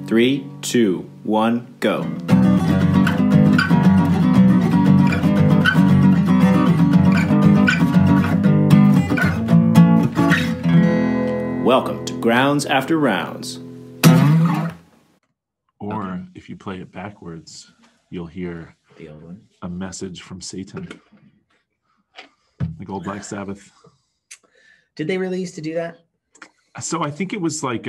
3, 2, 1, go. Welcome to Grounds After Rounds. Or if you play it backwards, you'll hear the old one. A message from Satan. Like old Black Sabbath. Did they really used to do that? So I think it was like,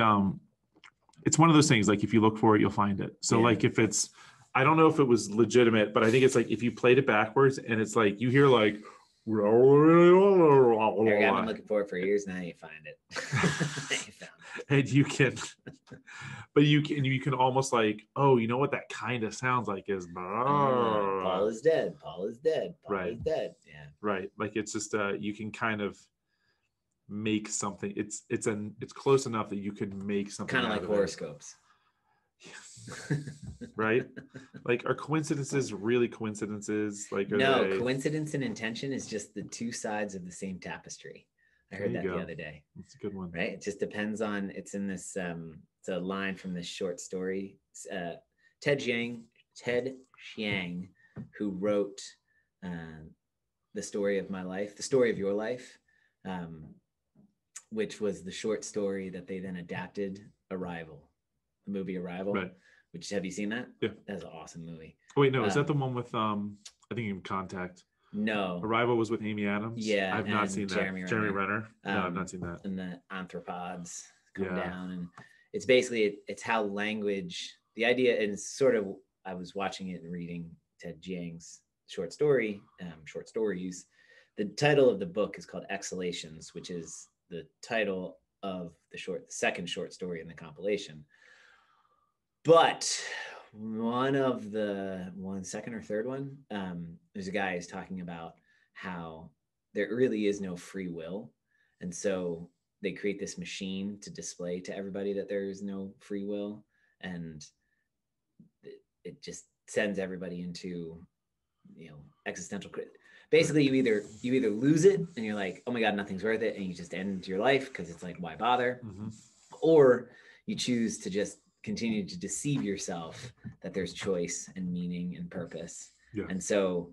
it's one of those things, like if you look for it, you'll find it. So like if it's, I don't know if it was legitimate, but I think it's like if you played it backwards and it's like, you hear like, Eric, I've been looking for it for years. Now you find it. You found it. And you can, but you can almost like, oh, you know what that kind of sounds like is Paul is dead. Paul is dead. Paul Right. is dead. Yeah. Right. Like it's just you can kind of make something. It's close enough that you could make something Kind of out like of horoscopes. Right? Like are coincidences really coincidences? Like no, coincidence and intention is just the two sides of the same tapestry. I heard that the other day. That's a good one. Right? It just depends on, it's in this, it's a line from this short story. Ted Chiang, who wrote The Story of My Life, The Story of Your Life, which was the short story that they then adapted, Arrival, the movie Arrival. Right. Which, have you seen that? Yeah. That's an awesome movie. Oh, wait, no, is that the one with I think in Contact? No. Arrival was with Amy Adams? Yeah. I've not seen Jeremy that. Jeremy Renner? No, I've not seen that. And the anthropods come down, and it's basically, it's how language, the idea, and it's sort of, I was watching it and reading Ted Chiang's short stories. The title of the book is called Exhalations, which is the title of the second short story in the compilation. But second or third one, there's a guy who's talking about how there really is no free will. And so they create this machine to display to everybody that there is no free will. And it just sends everybody into, existential. Basically, you either lose it and you're like, oh my God, nothing's worth it. And you just end your life because it's like, why bother? Mm-hmm. Or you choose to just continue to deceive yourself that there's choice and meaning and purpose. Yeah. And so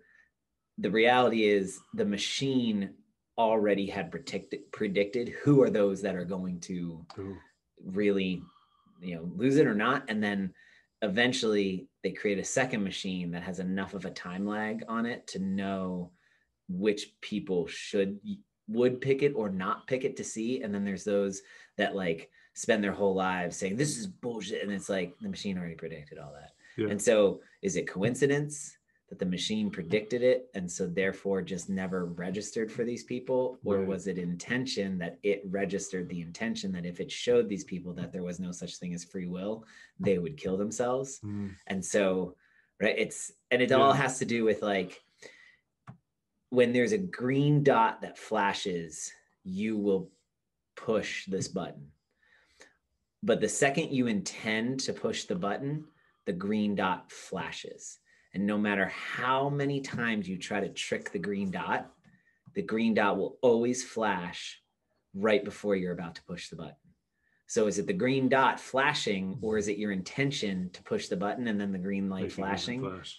the reality is the machine already had predicted who are those that are going to really, lose it or not. And then eventually they create a second machine that has enough of a time lag on it to know which people would pick it or not pick it to see. And then there's those that like spend their whole lives saying this is bullshit, and it's like the machine already predicted all that. Yeah. And so is it coincidence that the machine predicted it and so therefore just never registered for these people? Or was it intention that it registered the intention that if it showed these people that there was no such thing as free will, they would kill themselves? And so it all has to do with like, when there's a green dot that flashes, you will push this button. But the second you intend to push the button, the green dot flashes. And no matter how many times you try to trick the green dot will always flash right before you're about to push the button. So is it the green dot flashing, or is it your intention to push the button and then the green light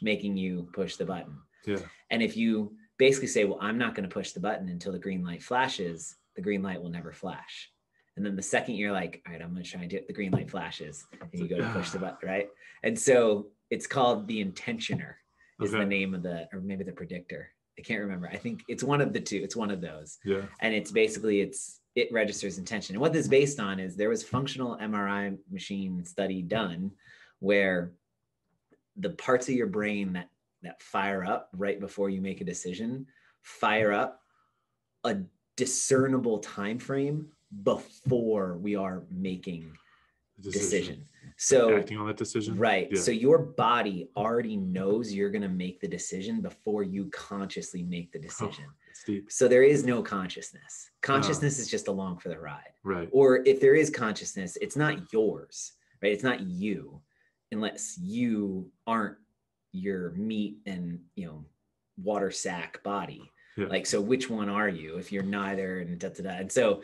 making you push the button? Yeah. And if you basically say, well, I'm not going to push the button until the green light flashes, the green light will never flash. And then the second you're like, all right, I'm going to try and do it, the green light flashes and you go to push the button, right? And so it's called the intentioner is the name of or maybe the predictor. I can't remember. I think it's one of the two. It's one of those. Yeah. And it's basically, it registers intention. And what this is based on is there was functional MRI machine study done where the parts of your brain that fire up right before you make a decision, fire up a discernible time frame before we are making decision. So acting on that decision. Right. Yeah. So your body already knows you're going to make the decision before you consciously make the decision. So there is no consciousness. Consciousness is just along for the ride. Right. Or if there is consciousness, it's not yours, right? It's not you, unless you aren't your meat and, water sack body. Yeah. Like, so which one are you if you're neither, and And so,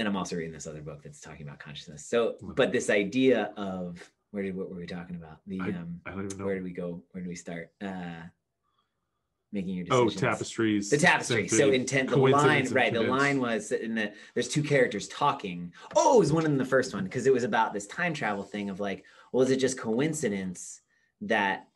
and I'm also reading this other book that's talking about consciousness. So, but this idea of what were we talking about? I don't even know. Where did we go? Where did we start? Making your Oh, decisions. tapestries. The tapestry. So intent. The line, right? The line was in the. There's two characters talking. Oh, it was one in the first one because it was about this time travel thing of like, well, is it just coincidence that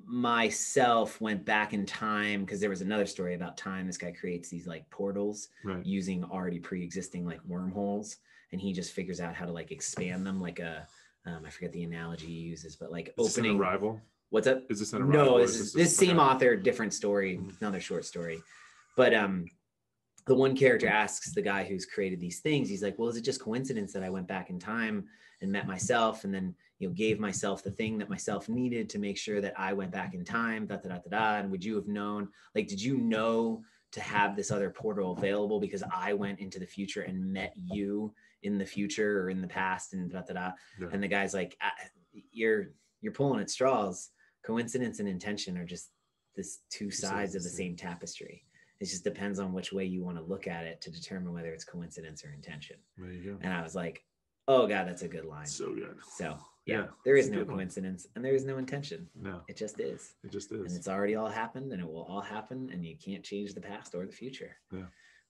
myself went back in time? Because there was another story about time. This guy creates these like portals using already pre-existing like wormholes, and he just figures out how to like expand them like a. I forget the analogy he uses, but like is opening. This an Arrival? What's up? Is this an Arrival? No, this same author, different story, another short story. But the one character asks the guy who's created these things, he's like, well, is it just coincidence that I went back in time and met myself and then, gave myself the thing that myself needed to make sure that I went back in time, and would you have known, like, did you know to have this other portal available because I went into the future and met you in the future or in the past and And the guy's like, you're pulling at straws. Coincidence and intention are just this two sides of the same tapestry. It just depends on which way you want to look at it to determine whether it's coincidence or intention. There you go. And I was like, oh God, that's a good line. So good. So yeah, there is no coincidence and there is no intention. No, it just is. It just is. And it's already all happened and it will all happen and you can't change the past or the future. Yeah.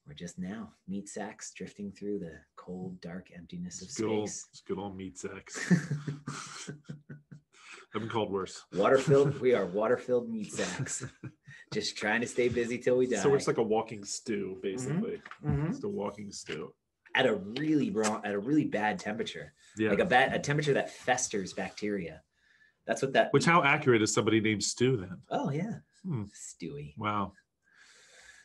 We're just now meat sacks drifting through the cold, dark emptiness of space. It's good old meat sacks. I've been called worse. We are water-filled meat sacks. Just trying to stay busy till we die. So it's like a walking stew, basically. Mm-hmm. It's a walking stew. At a really bad temperature. Yeah. Like a temperature that festers bacteria. That's what that. Which how accurate is somebody named Stu then? Oh yeah. Stewie. Wow.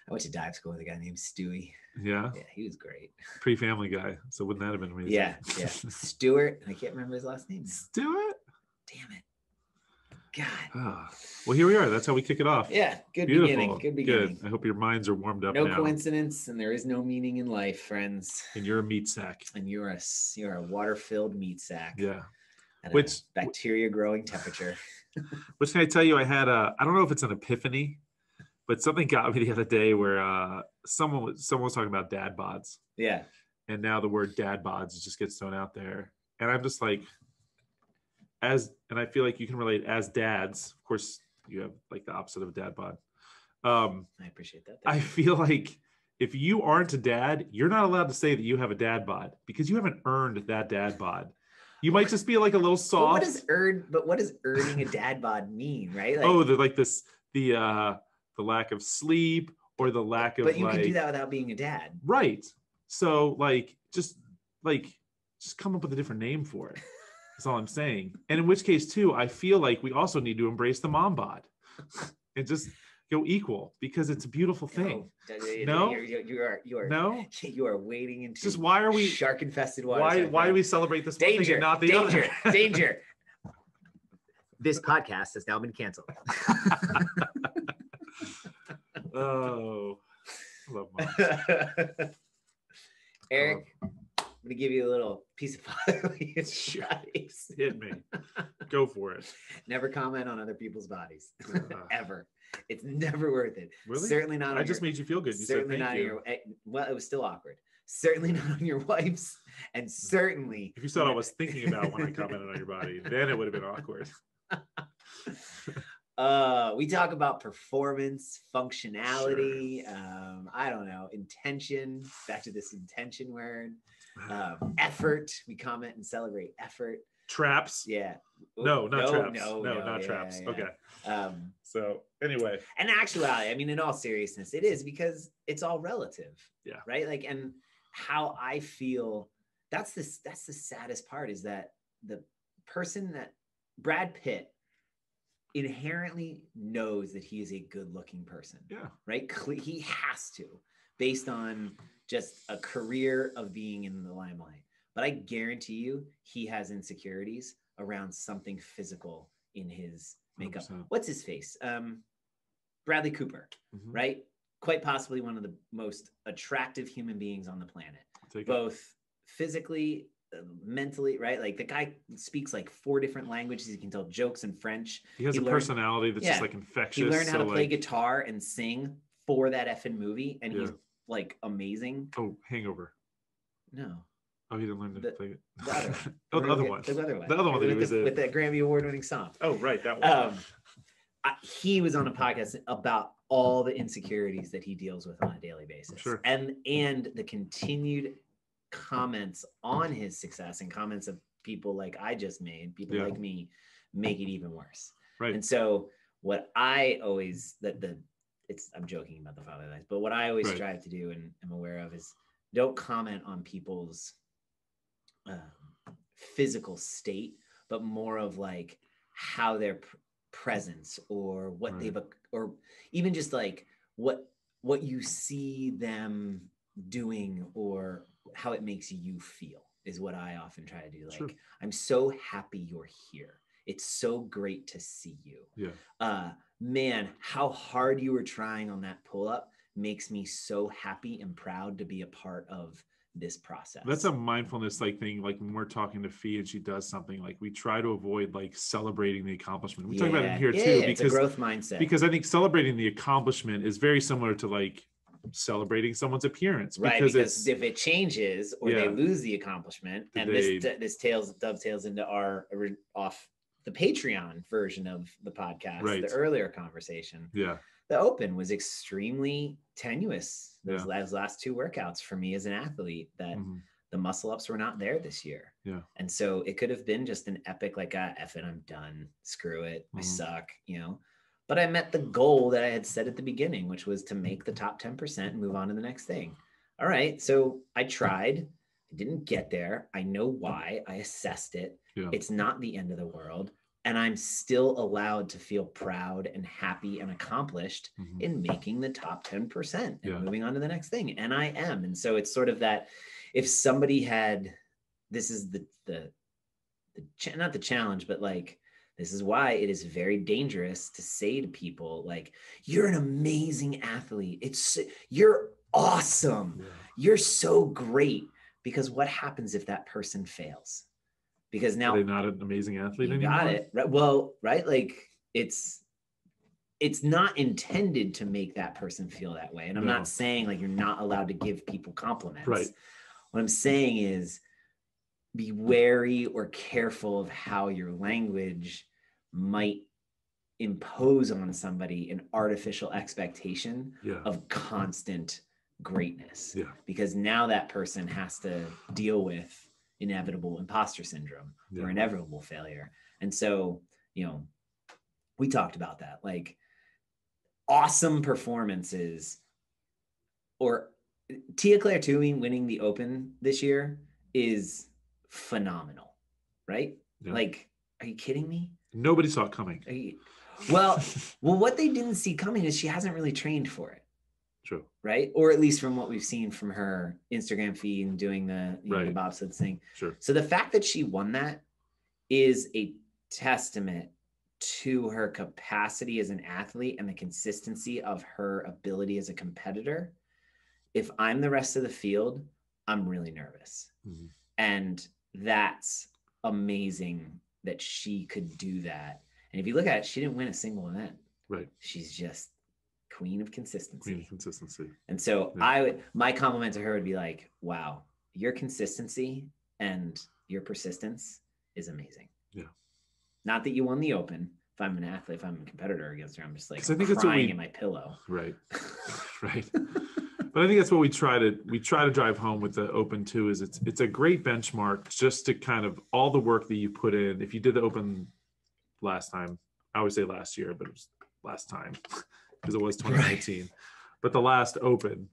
I went to dive school with a guy named Stewie. Yeah. Yeah, he was great. Pre-Family Guy. So wouldn't that have been amazing? Yeah. Stuart. I can't remember his last name. Stuart? Damn it. God. Oh. Well, here we are. That's how we kick it off. Yeah. Good Beautiful. beginning. Good beginning. Good. I hope your minds are warmed up no now. Coincidence, and there is no meaning in life, friends. And you're a meat sack. And you're a water-filled meat sack. Yeah. At a bacteria-growing temperature. Which can I tell you? I had I don't know if it's an epiphany, but something got me the other day where someone was talking about dad bods. Yeah. And now the word dad bods just gets thrown out there, and I'm just like. And I feel like you can relate as dads. Of course, you have like the opposite of a dad bod. I appreciate that. I feel like if you aren't a dad, you're not allowed to say that you have a dad bod because you haven't earned that dad bod. You might just be like a little soft. What does earning a dad bod mean, right? Like, the lack of sleep or the lack of. But you can do that without being a dad, right? So just come up with a different name for it. That's all I'm saying. And in which case, too, I feel like we also need to embrace the mom bod and just go equal because it's a beautiful thing. No, you are. No, you are wading into. Just why are we shark-infested water? Why do we celebrate this one thing and not the other? Danger! This podcast has now been canceled. Oh, I love moms. Eric. I'm going to give you a little piece of advice. Hit me. Go for it. Never comment on other people's bodies. Ever. It's never worth it. Really? Certainly not. I just made you feel good. You certainly said, not on your. Well, it was still awkward. Certainly not on your wife's, and certainly. If you saw what I was thinking about when I commented on your body, then it would have been awkward. We talk about performance, functionality. Sure. I don't know, intention. Back to this intention word. Effort. We comment and celebrate effort. Traps. Yeah. No, not traps. No, not traps. Yeah. Okay. So anyway. And actuality, I mean, in all seriousness, it is because it's all relative. Yeah. Right. Like, and how I feel. That's the saddest part is that the person that Brad Pitt inherently knows that he is a good-looking person. Yeah. Right. He has to, based on just a career of being in the limelight. But I guarantee you he has insecurities around something physical in his makeup. 100%. What's his face? Bradley Cooper, right? Quite possibly one of the most attractive human beings on the planet, both physically, mentally, right? Like the guy speaks like 4 different languages. He can tell jokes in French. He has a personality that's just like infectious. He learned how to play guitar and sing for that effing movie. And he's like amazing. Oh, Hangover. No. Oh, he didn't learn to play it. The other Oh, the other one. The other one. The other one that he was in. With that Grammy Award-winning song. Oh, right, that one. He was on a podcast about all the insecurities that he deals with on a daily basis. Sure. And the continued comments on his success and comments of people like I just made, people like me, make it even worse. Right. And so what I always, I'm joking about the father life, but what I always strive to do and am aware of is don't comment on people's physical state, but more of like how their presence or what they've, or even just like what you see them doing or how it makes you feel is what I often try to do. Like, I'm so happy you're here. It's so great to see you. Yeah. Man, how hard you were trying on that pull-up makes me so happy and proud to be a part of this process. That's a mindfulness like thing. Like when we're talking to Fee and she does something, like we try to avoid like celebrating the accomplishment. We talk about it here too, because it's a growth mindset. Because I think celebrating the accomplishment is very similar to like celebrating someone's appearance. Right, because if it changes or they lose the accomplishment, and this dovetails into our off the Patreon version of the podcast, the earlier conversation. Yeah. The Open was extremely tenuous. Those last two workouts for me as an athlete, that the muscle ups were not there this year. Yeah. And so it could have been just an epic, like, F it, I'm done. Screw it. I suck, But I met the goal that I had set at the beginning, which was to make the top 10% and move on to the next thing. All right. So I tried. I didn't get there. I know why. I assessed it. Yeah. It's not the end of the world. And I'm still allowed to feel proud and happy and accomplished in making the top 10% and moving on to the next thing. And I am. And so it's sort of that, if somebody had, this is not the challenge, but like, this is why it is very dangerous to say to people like, you're an amazing athlete. You're awesome. Yeah. You're so great. Because what happens if that person fails? Because now they're not an amazing athlete anymore. Got it. Right. Well, right. Like it's not intended to make that person feel that way. And I'm not saying like you're not allowed to give people compliments. Right. What I'm saying is be wary or careful of how your language might impose on somebody an artificial expectation of constant greatness. Yeah. Because now that person has to deal with inevitable imposter syndrome or inevitable failure. And so, we talked about that, like awesome performances, or Tia Claire Toomey winning the Open this year is phenomenal, right? Yeah. Like, are you kidding me? Nobody saw it coming. Well, what they didn't see coming is she hasn't really trained for it. True. Right. Or at least from what we've seen from her Instagram feed and doing the bobsled thing. Sure. So the fact that she won that is a testament to her capacity as an athlete and the consistency of her ability as a competitor. If I'm the rest of the field, I'm really nervous. Mm-hmm. And that's amazing that she could do that. And if you look at it, she didn't win a single event. Right. She's just queen of consistency. And so my compliment to her would be like, wow, your consistency and your persistence is amazing. Yeah. Not that you won the Open. If I'm an athlete, if I'm a competitor against her, I'm just like I think crying in my pillow. Right. Right. But I think that's what we try to drive home with the Open too, is it's a great benchmark just to kind of all the work that you put in. If you did the Open last time, I always say last year, but it was last time. Because it was 2019, right. But the last Open,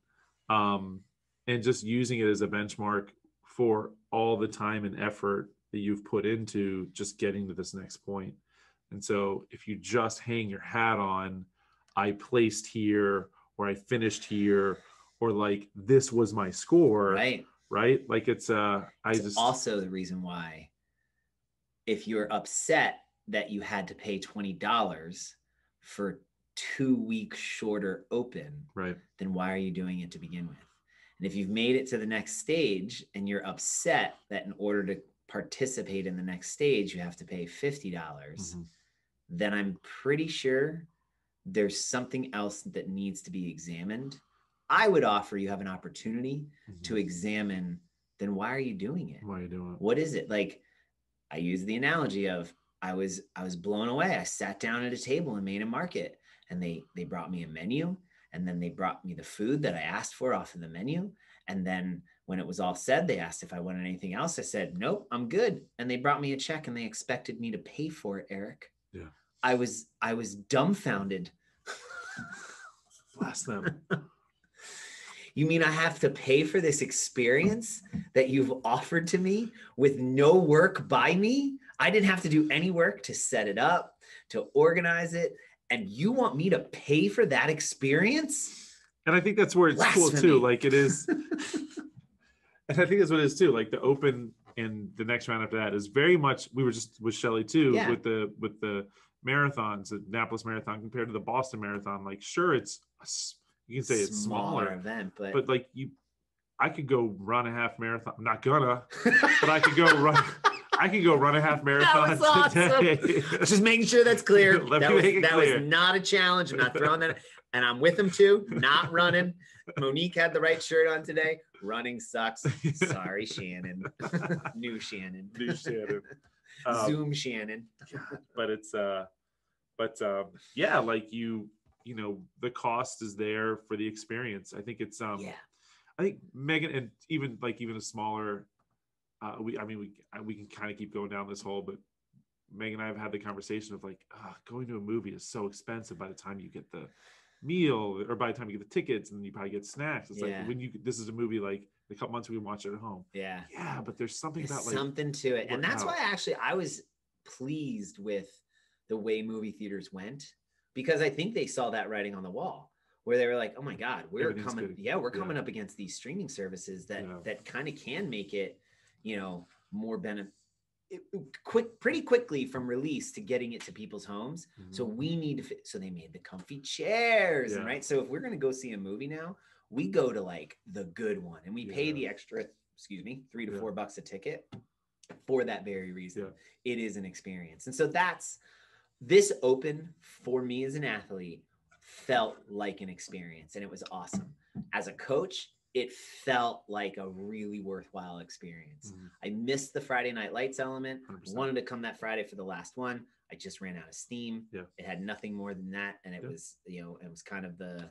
and just using it as a benchmark for all the time and effort that you've put into just getting to this next point. And so if you just hang your hat on, I placed here, or I finished here, or like, this was my score, right? Like it's also the reason why, if you're upset that you had to pay $20 for 2 weeks shorter Open, right? Then why are you doing it to begin with? And if you've made it to the next stage and you're upset that in order to participate in the next stage, you have to pay $50, then I'm pretty sure there's something else that needs to be examined. I would offer you have an opportunity to examine then why are you doing it? Why are you doing it? What is it? Like, I use the analogy of I was blown away. I sat down at a table in Main and Market, and they brought me a menu, and then they brought me the food that I asked for off of the menu. And then when it was all said, they asked if I wanted anything else. I said, nope, I'm good. And they brought me a check and they expected me to pay for it, Eric. Yeah. I was dumbfounded. Bless them. You mean I have to pay for this experience that you've offered to me with no work by me? I didn't have to do any work to set it up, to organize it. And you want me to pay for that experience? And I think that's where it's Blasphemy. cool too. Like it is. And I think that's what it is too. Like the open and the next round after that is very much, we were just with Shelly too, Yeah. with the marathons, the Annapolis Marathon compared to the Boston Marathon. Like, sure, you can say it's smaller event, but like I could go run a half marathon. I'm not gonna, but I could go run. I could go run a half marathon today. Awesome. Just making sure that's clear. That clear. was not a challenge. I'm not throwing that. And I'm with him too, not running. Monique had the right shirt on today. Running sucks. Sorry, Shannon. New Shannon. Zoom Shannon. But it's yeah, like you know, the cost is there for the experience. I think it's I think Megan, and even a smaller we can kind of keep going down this hole, but Megan and I have had the conversation of like, going to a movie is so expensive by the time you get the meal or by the time you get the tickets, and then you probably get snacks. It's like this is a movie like a couple months we can watch it at home. Yeah, but there's something about something to it. And that's why I was pleased with the way movie theaters went, because I think they saw that writing on the wall where they were like, oh my God, we're coming up against these streaming services that kind of can make it, more pretty quickly from release to getting it to people's homes. Mm-hmm. So we need to so they made the comfy chairs, and right. So if we're going to go see a movie now, we go to like the good one, and we pay the extra, $3 to $4 a ticket for that very reason. It is an experience. And so this open for me as an athlete felt like an experience, and it was awesome. As a coach, it felt like a really worthwhile experience. Mm-hmm. I missed the Friday Night Lights element. 100%. Wanted to come that Friday for the last one. I just ran out of steam. Yeah. It had nothing more than that. And it was, it was kind of the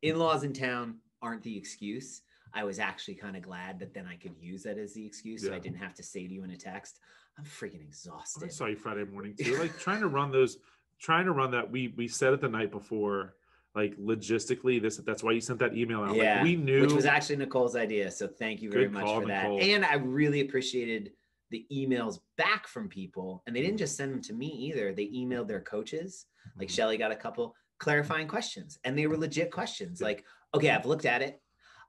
in-laws in town aren't the excuse. I was actually kind of glad that then I could use that as the excuse. So I didn't have to say to you in a text, I'm freaking exhausted. I saw you Friday morning too. Like trying to run that. We said it the night before, like logistically, that's why you sent that email out. Yeah, like we knew, which was actually Nicole's idea. So thank you very much for that. Nicole. And I really appreciated the emails back from people. And they didn't just send them to me either. They emailed their coaches. Like Shelly got a couple clarifying questions, and they were legit questions. Like, okay, I've looked at it.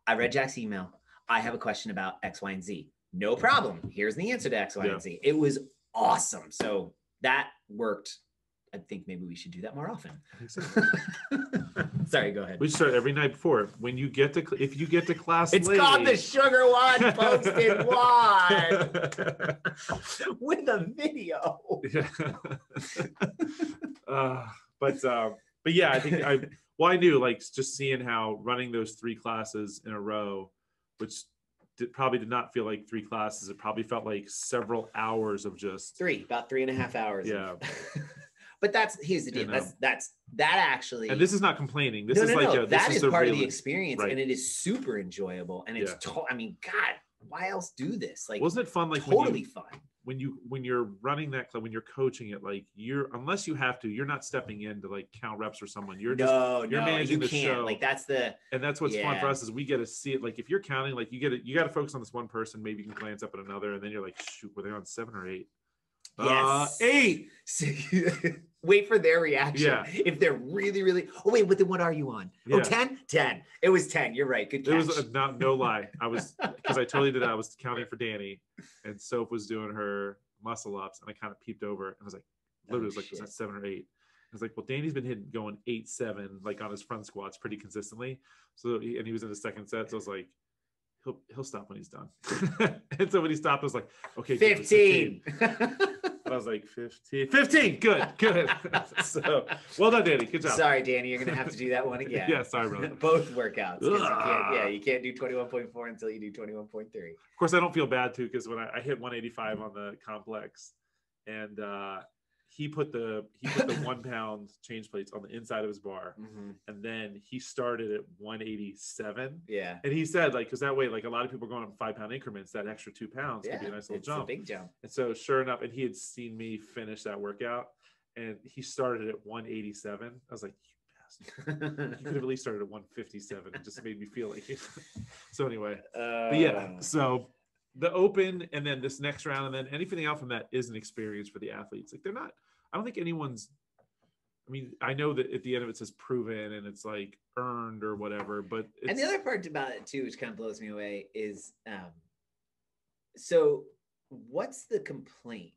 I read Jack's email. I have a question about X, Y, and Z. No problem. Here's the answer to X, Y, and Z. It was awesome. So that worked. I think maybe we should do that more often. Sorry, go ahead. We start every night before. If you get to class it's late, called the Sugar One Posted One with a video. But yeah, I think I knew, like, just seeing how running those 3 classes in a row, which probably did not feel like 3 classes. It probably felt like several hours of just about 3.5 hours. Yeah. But here's the deal. That actually. And this is not complaining. This is that is part of the experience, right. And it is super enjoyable. And it's, I mean, God, why else do this? Like, wasn't it fun? Like totally fun. When you're running that club, when you're coaching it, like unless you have to, you're not stepping in to like count reps for someone. You're managing the show. Like that's what's fun for us is we get to see it. Like if you're counting, like you got to focus on this one person. Maybe you can glance up at another, and then you're like, shoot, were they on 7 or 8? Yes. 8. Wait for their reaction. Yeah. If they're really, really. Oh wait, then what are you on? Yeah. Oh, 10? 10. It was 10. You're right. Good catch. It was no lie. I was, because I totally did that. I was counting for Danny, and Soap was doing her muscle ups, and I kind of peeped over, and I was like, literally, was that 7 or 8? I was like, well, Danny's been going 8-7 like on his front squats pretty consistently. So he was in the second set, so I was like, he'll stop when he's done. And so when he stopped, I was like, okay, 15. I was like 15. Good. So well done, Danny. Good job. Sorry, Danny, you're gonna have to do that one again. Yeah, sorry, brother. Both workouts. You can't do 21.4 until you do 21.3. Of course, I don't feel bad too, because when I hit 185 on the complex, and he put the 1 pound change plates on the inside of his bar, and then he started at 187. Yeah, and he said, like, because that way, like, a lot of people are going up 5 pound increments, that extra 2 pounds could be a nice little jump. A big jump. And so sure enough, and he had seen me finish that workout, and he started at 187. I was like, you could have at least started at 157. It just made me feel like it. So anyway, but yeah, so the open, and then this next round, and then anything else from that is an experience for the athletes. Like, they're not, I don't think anyone's, I mean, I know that at the end of it says proven and it's like earned or whatever, but and the other part about it too, which kind of blows me away, is so what's the complaint?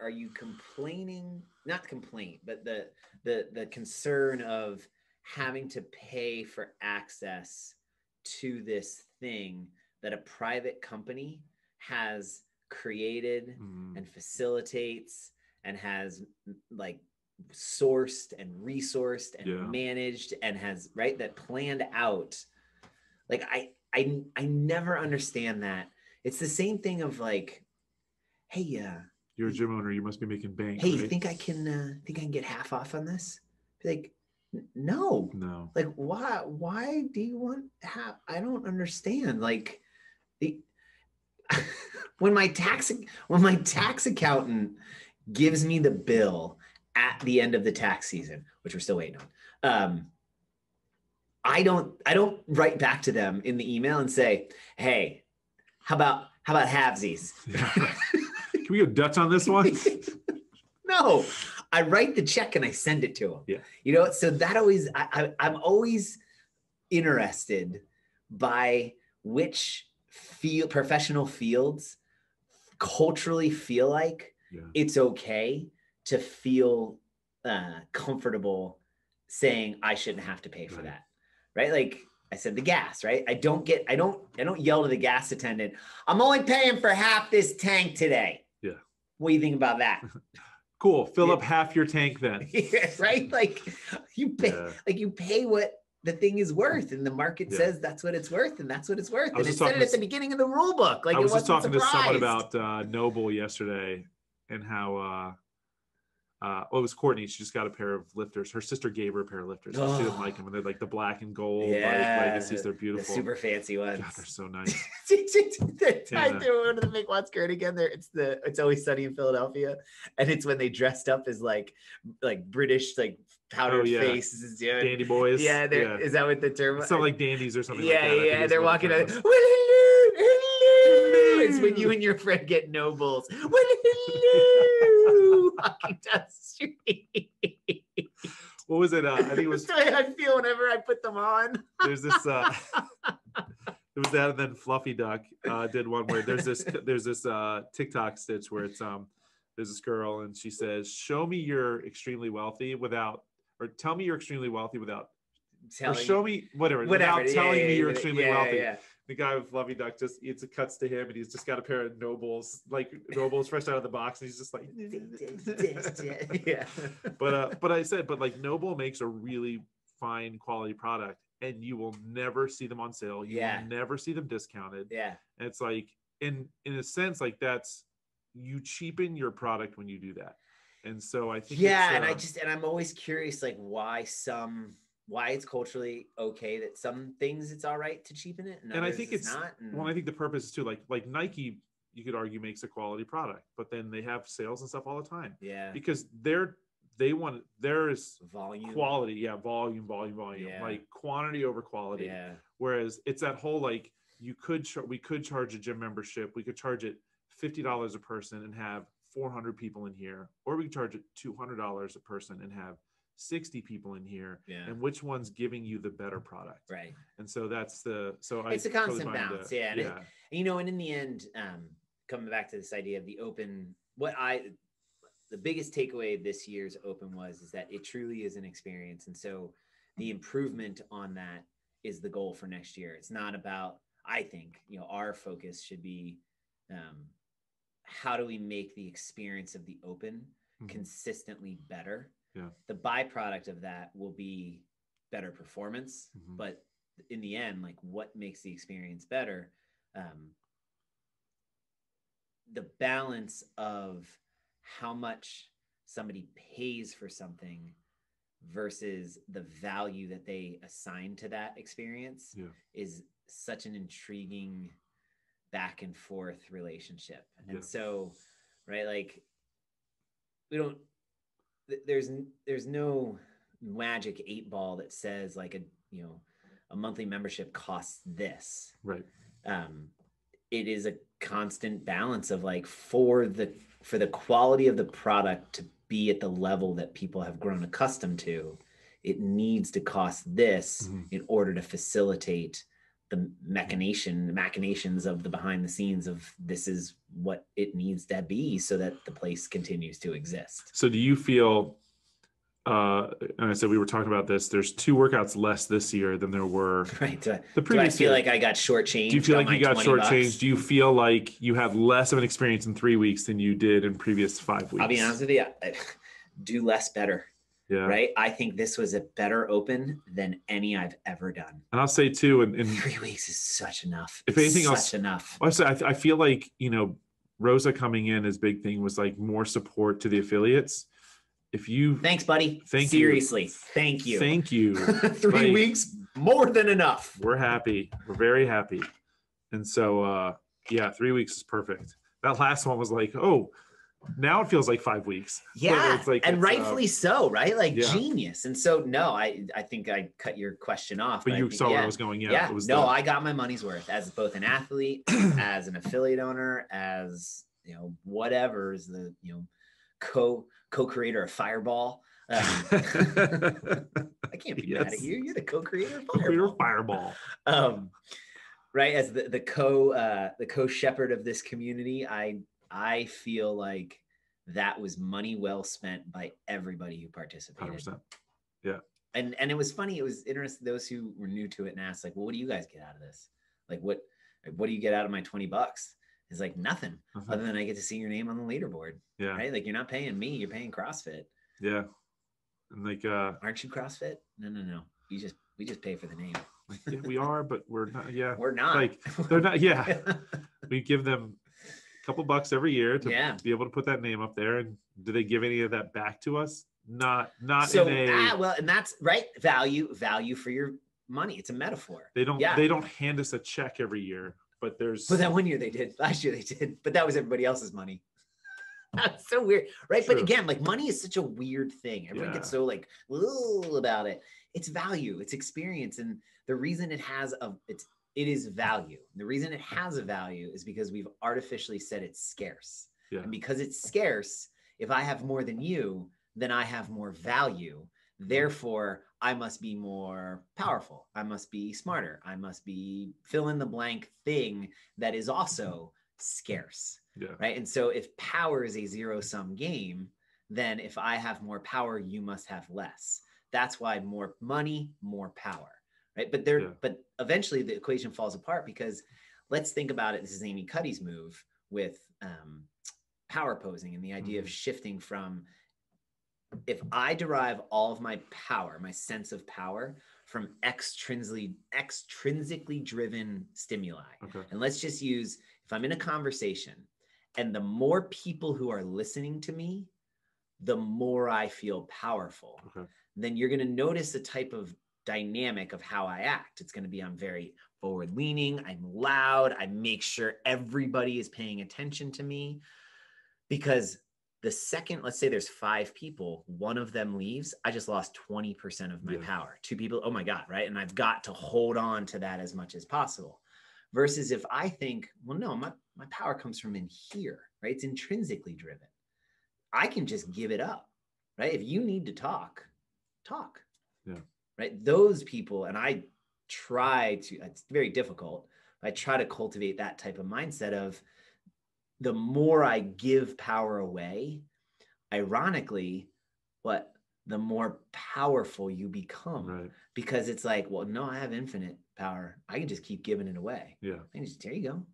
Are you complaining, not complaint, but the concern of having to pay for access to this thing that a private company has created and facilitates and has like sourced and resourced and managed and has, right, that planned out? Like, I never understand that. It's the same thing of like, hey, you're a gym owner, you must be making bank. Hey, right? you think I can get half off on this? Be like, no. Like, why do you want half? I don't understand. Like, when my tax accountant gives me the bill at the end of the tax season, which we're still waiting on, I don't write back to them in the email and say, hey, how about halvesies? Can we go Dutch on this one? No, I write the check and I send it to them. Yeah. You know, so that always, I'm always interested by which professional fields culturally feel like it's okay to feel comfortable saying I shouldn't have to pay for that. Right. Like I said, the gas, right? I don't yell to the gas attendant, I'm only paying for half this tank today. Yeah. What do you think about that? Cool. Fill up half your tank then. Right? Like you pay what the thing is worth, and the market says that's what it's worth, and that's what it's worth. And it said it at the beginning of the rule book. Like, I was just talking to someone about Noble yesterday, and how it was Courtney. She just got a pair of lifters. Her sister gave her a pair of lifters. She didn't like them, and they're like the black and gold legacies. They're beautiful, the super fancy ones. God, they're so nice. I threw one of the make one skirt again. There, it's Always Sunny in Philadelphia, and it's when they dressed up as like British, like powdered faces, dandy boys. Yeah, is that what the term? It's not like dandies or something. Yeah, like that. Yeah. They're walking out. Well, hello. It's when you and your friend get nobles. Well, hello. Walking down the street. What was it? I think it was. That's the way I feel whenever I put them on. There's this. It was that, and then Fluffy Duck did one where there's this TikTok stitch where it's there's this girl and she says, "Show me you're extremely wealthy without, or tell me you're extremely wealthy without, or show me whatever without telling me you're extremely wealthy." Yeah. The guy with Fluffy Duck it cuts to him, and he's just got a pair of Nobles fresh out of the box, and he's just like, yeah. But I said, like Noble makes a really fine quality product, and you will never see them on sale. You will never see them discounted. Yeah. And it's like, in a sense, like that's, you cheapen your product when you do that. And so I think and I'm always curious, like why it's culturally okay that some things it's all right to cheapen it, and I think it's not. Well, I think the purpose is too, like Nike, you could argue, makes a quality product, but then they have sales and stuff all the time. Yeah. Because there is volume, quality, volume, like quantity over quality. Yeah. Whereas it's that whole, like, we could charge a gym membership, we could charge it $50 a person and have 400 people in here, or we could charge it $200 a person and have 60 people in here. Yeah. And which one's giving you the better product? Right. And so it's a constant balance. And in the end, coming back to this idea of the open, the biggest takeaway of this year's open is that it truly is an experience. And so the improvement on that is the goal for next year. It's not about, I think, our focus should be how do we make the experience of the open consistently better? Yeah. The byproduct of that will be better performance, but in the end, like what makes the experience better? The balance of how much somebody pays for something versus the value that they assign to that experience is such an intriguing back and forth relationship. And so, right, like there's no magic 8-ball that says like a monthly membership costs this. Right. It is a constant balance of like for the quality of the product to be at the level that people have grown accustomed to, it needs to cost this in order to facilitate the machinations of the behind the scenes of this is what it needs to be so that the place continues to exist. So do you feel, and I said we were talking about this, there's 2 workouts less this year than there were the previous year. year. Like I got shortchanged? Do you feel like you got shortchanged? Do you feel like you have less of an experience in 3 weeks than you did in previous 5 weeks? I'll be honest with you, do less better. Yeah. Right. I think this was a better open than any I've ever done. And I'll say too, in 3 weeks is such enough. If anything else, enough. I feel like, Rosa coming in, his big thing was like more support to the affiliates. Thanks, buddy. Seriously. Thank you. 3 weeks, more than enough. We're happy. We're very happy. And so, 3 weeks is perfect. That last one was like, oh, now it feels like 5 weeks. Yeah. And rightfully so, right? Like genius. And so, no, I think I cut your question off. But you saw where I was going. Yeah. I got my money's worth as both an athlete, as an affiliate owner, as, whatever is the, co-creator of Fireball. I can't be mad at you. You're the co-creator of Fireball. Right. As the co-shepherd of this community, I feel like that was money well spent by everybody who participated. 100%. Yeah. And it was funny. It was interesting. Those who were new to it and asked like, well, what do you guys get out of this? Like, what do you get out of my $20? It's like nothing other than I get to see your name on the leaderboard. Yeah. Right. Like you're not paying me, you're paying CrossFit. Yeah. And like, aren't you CrossFit? No. We just pay for the name. Like, yeah, we are, but we're not. Yeah. We're not. Like they're not. Yeah. We give them a couple bucks every year to be able to put that name up there. And do they give any of that back to us? Not so, and that's right. Value for your money. It's a metaphor. They don't hand us a check every year. But that 1 year they did. Last year they did. But that was everybody else's money. That's so weird, right? True. But again, like money is such a weird thing. Everyone gets so like about it. It's value, it's experience, and the reason it is value. The reason it has a value is because we've artificially said it's scarce. Yeah. And because it's scarce, if I have more than you, then I have more value. Therefore, I must be more powerful. I must be smarter. I must be fill in the blank thing that is also scarce. Yeah. Right. And so if power is a zero-sum game, then if I have more power, you must have less. That's why more money, more power. Right. But eventually the equation falls apart because let's think about it. This is Amy Cuddy's move with power posing and the idea of shifting from if I derive all of my power, my sense of power from extrinsically driven stimuli. Okay. And let's just use, if I'm in a conversation and the more people who are listening to me, the more I feel powerful, then you're going to notice a type of dynamic of how I act. It's going to be, I'm very forward leaning. I'm loud. I make sure everybody is paying attention to me because the second, let's say there's 5 people, one of them leaves, I just lost 20% of my power. 2 people, oh my God, right? And I've got to hold on to that as much as possible. Versus if I think, well, no, my power comes from in here, right? It's intrinsically driven. I can just give it up, right? If you need to talk. Yeah. Right? Those people, and I try to, it's very difficult. I try to cultivate that type of mindset of, the more I give power away, ironically, the more powerful you become. Right. Because it's like, well, no, I have infinite power. I can just keep giving it away. Yeah. And just, here you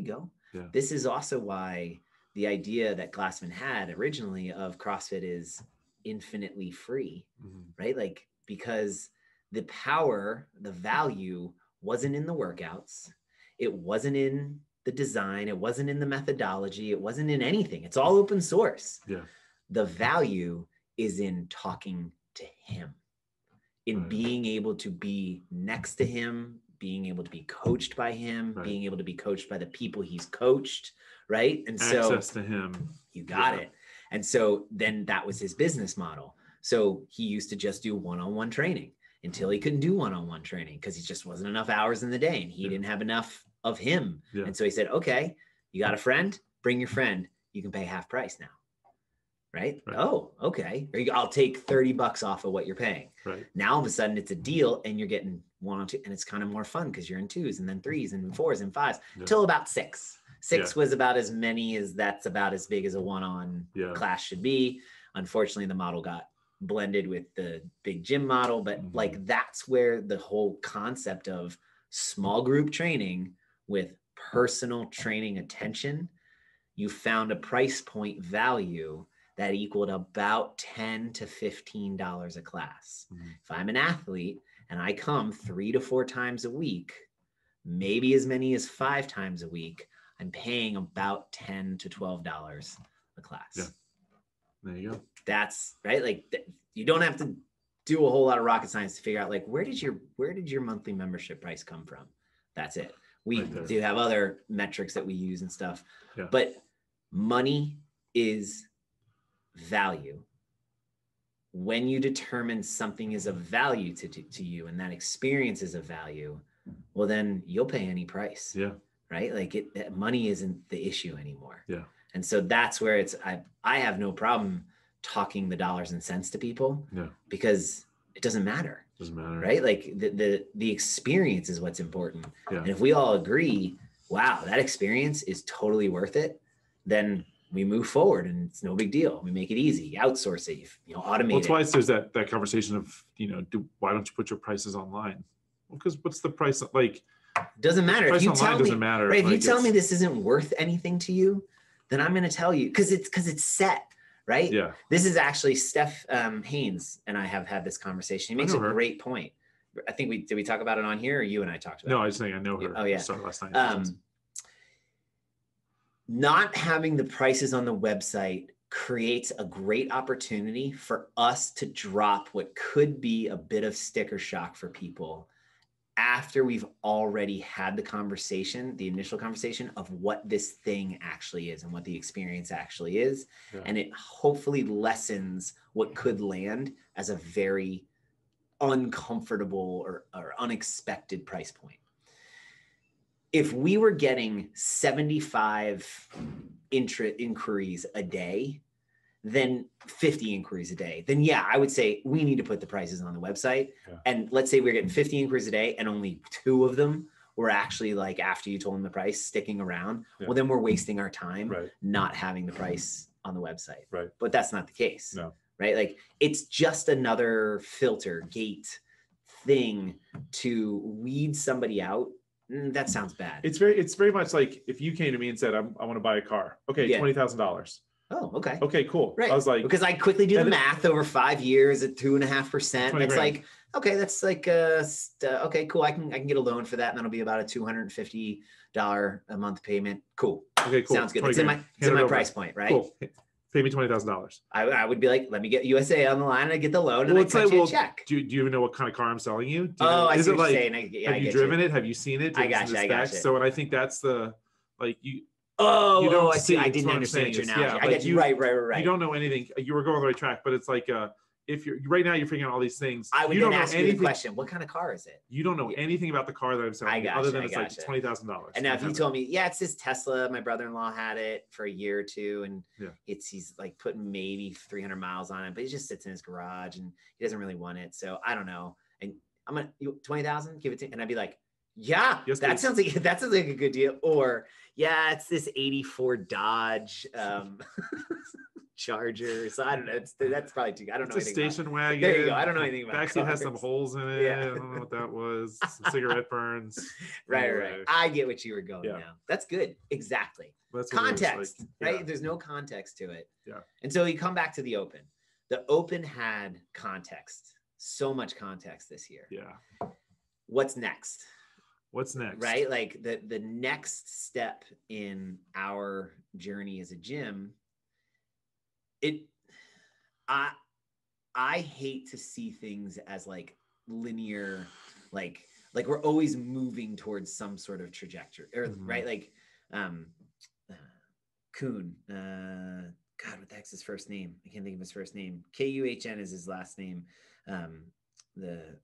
go. Yeah. This is also why the idea that Glassman had originally of CrossFit is infinitely free, right? Like, because the power, the value wasn't in the workouts. It wasn't in the design. It wasn't in the methodology. It wasn't in anything. It's all open source. Yeah. The value is in talking to him, in being able to be next to him, being able to be coached by him, being able to be coached by the people he's coached, right? And so access to him. You got it. And so then that was his business model. So he used to just do one-on-one training until he couldn't do one-on-one training because he just wasn't enough hours in the day and he didn't have enough of him. And so he said, okay, you got a friend, bring your friend. You can pay half price now. Right? Oh, okay. I'll take $30 off of what you're paying. Right. Now all of a sudden it's a deal and you're getting 1 on 2 and it's kind of more fun because you're in 2s and then 3s and 4s and 5s till about 6. 6 was about as many as that's about as big as a 1-on class should be. Unfortunately, the model got blended with the big gym model, but like that's where the whole concept of small group training with personal training attention, you found a price point value that equaled about $10 to $15 a class. If I'm an athlete and I come 3 to 4 times a week, maybe as many as 5 times a week, I'm paying about $10 to $12 a class. Yeah. There you go. That's right. Like you don't have to do a whole lot of rocket science to figure out like, where did your monthly membership price come from? That's it. We do have other metrics that we use and stuff, but money is value. When you determine something is of value to you and that experience is of value, well, then you'll pay any price. Yeah. Right? Like money isn't the issue anymore. Yeah. And so that's where I have no problem talking the dollars and cents to people because it doesn't matter. Doesn't matter. Right? Like the experience is what's important. Yeah. And if we all agree, wow, that experience is totally worth it, then we move forward and it's no big deal. We make it easy, outsource it, automate Well, that's it. why there's that conversation of, why don't you put your prices online? Well, because what's the price? Like, doesn't matter. Price if you online tell doesn't me, matter. Right, if like, you tell me this isn't worth anything to you, then I'm going to tell you because it's set. Right. Yeah. This is actually Steph Haynes and I have had this conversation. He makes a great point. I think did we talk about it on here or you and I talked about it? No, I just think I know her. Oh yeah. I saw her last night. Not having the prices on the website creates a great opportunity for us to drop what could be a bit of sticker shock for people after we've already had the conversation, the initial conversation of what this thing actually is and what the experience actually is. Yeah. And it hopefully lessens what could land as a very uncomfortable or unexpected price point. If we were getting 75 inquiries a day, then 50 inquiries a day, then yeah, I would say we need to put the prices on the website. Yeah. And let's say we're getting 50 inquiries a day and only 2 of them were actually like, after you told them the price, sticking around. Yeah. Well, then we're wasting our time not having the price on the website. Right. But that's not the case. No. Right. Like it's just another filter gate thing to weed somebody out. That sounds bad. It's very much like if you came to me and said, I want to buy a car. Okay. Yeah. $20,000. Oh, okay. Okay, cool. Right. I was like, because I quickly do the math over 5 years at 2.5%. That's like, okay, that's like, okay, cool. I can get a loan for that. And that'll be about a $250 a month payment. Cool. Okay, cool. Sounds good. It's in my price point, right? Cool. Pay me $20,000. I would be like, let me get USA on the line and I get the loan and I cut you a check. Do you even know what kind of car I'm selling you? I see what you're saying. Have you driven it? Have you seen it? I got you. So, and I think that's the, like you, I see. I didn't understand your analogy. I get you. Right. You don't know anything. You were going the right track, but it's like, if you're right now, you're figuring out all these things. I would then ask you the question: what kind of car is it? You don't know anything about the car that I'm selling, other than it's like $20,000. And now, if you told me, yeah, it's this Tesla. My brother-in-law had it for a year or two, and he's like putting maybe 300 miles on it, but he just sits in his garage and he doesn't really want it. So I don't know. And I'm gonna 20,000, give it to, and I'd be like, yeah, yes, that sounds like a good deal. Or yeah, it's this 84 Dodge Charger. So I don't know. That's probably too. I don't know It's a anything station about wagon. There you go. I don't know anything about Backseat has some cars. holes in it. Yeah. I don't know what that was. Some cigarette burns. Right. Anyway, I get what you were going Yeah. now. That's good. Exactly. that's what it was, Context, like, right? yeah. There's no context to it. Yeah. And so you come back to the Open. The Open had context, so much context this year. Yeah. What's next? What's next? Right? Like the next step in our journey as a gym, I hate to see things as like linear, like we're always moving towards some sort of trajectory, or right? Like Kuhn, God, what the heck's his first name? I can't think of his first name. Kuhn is his last name. The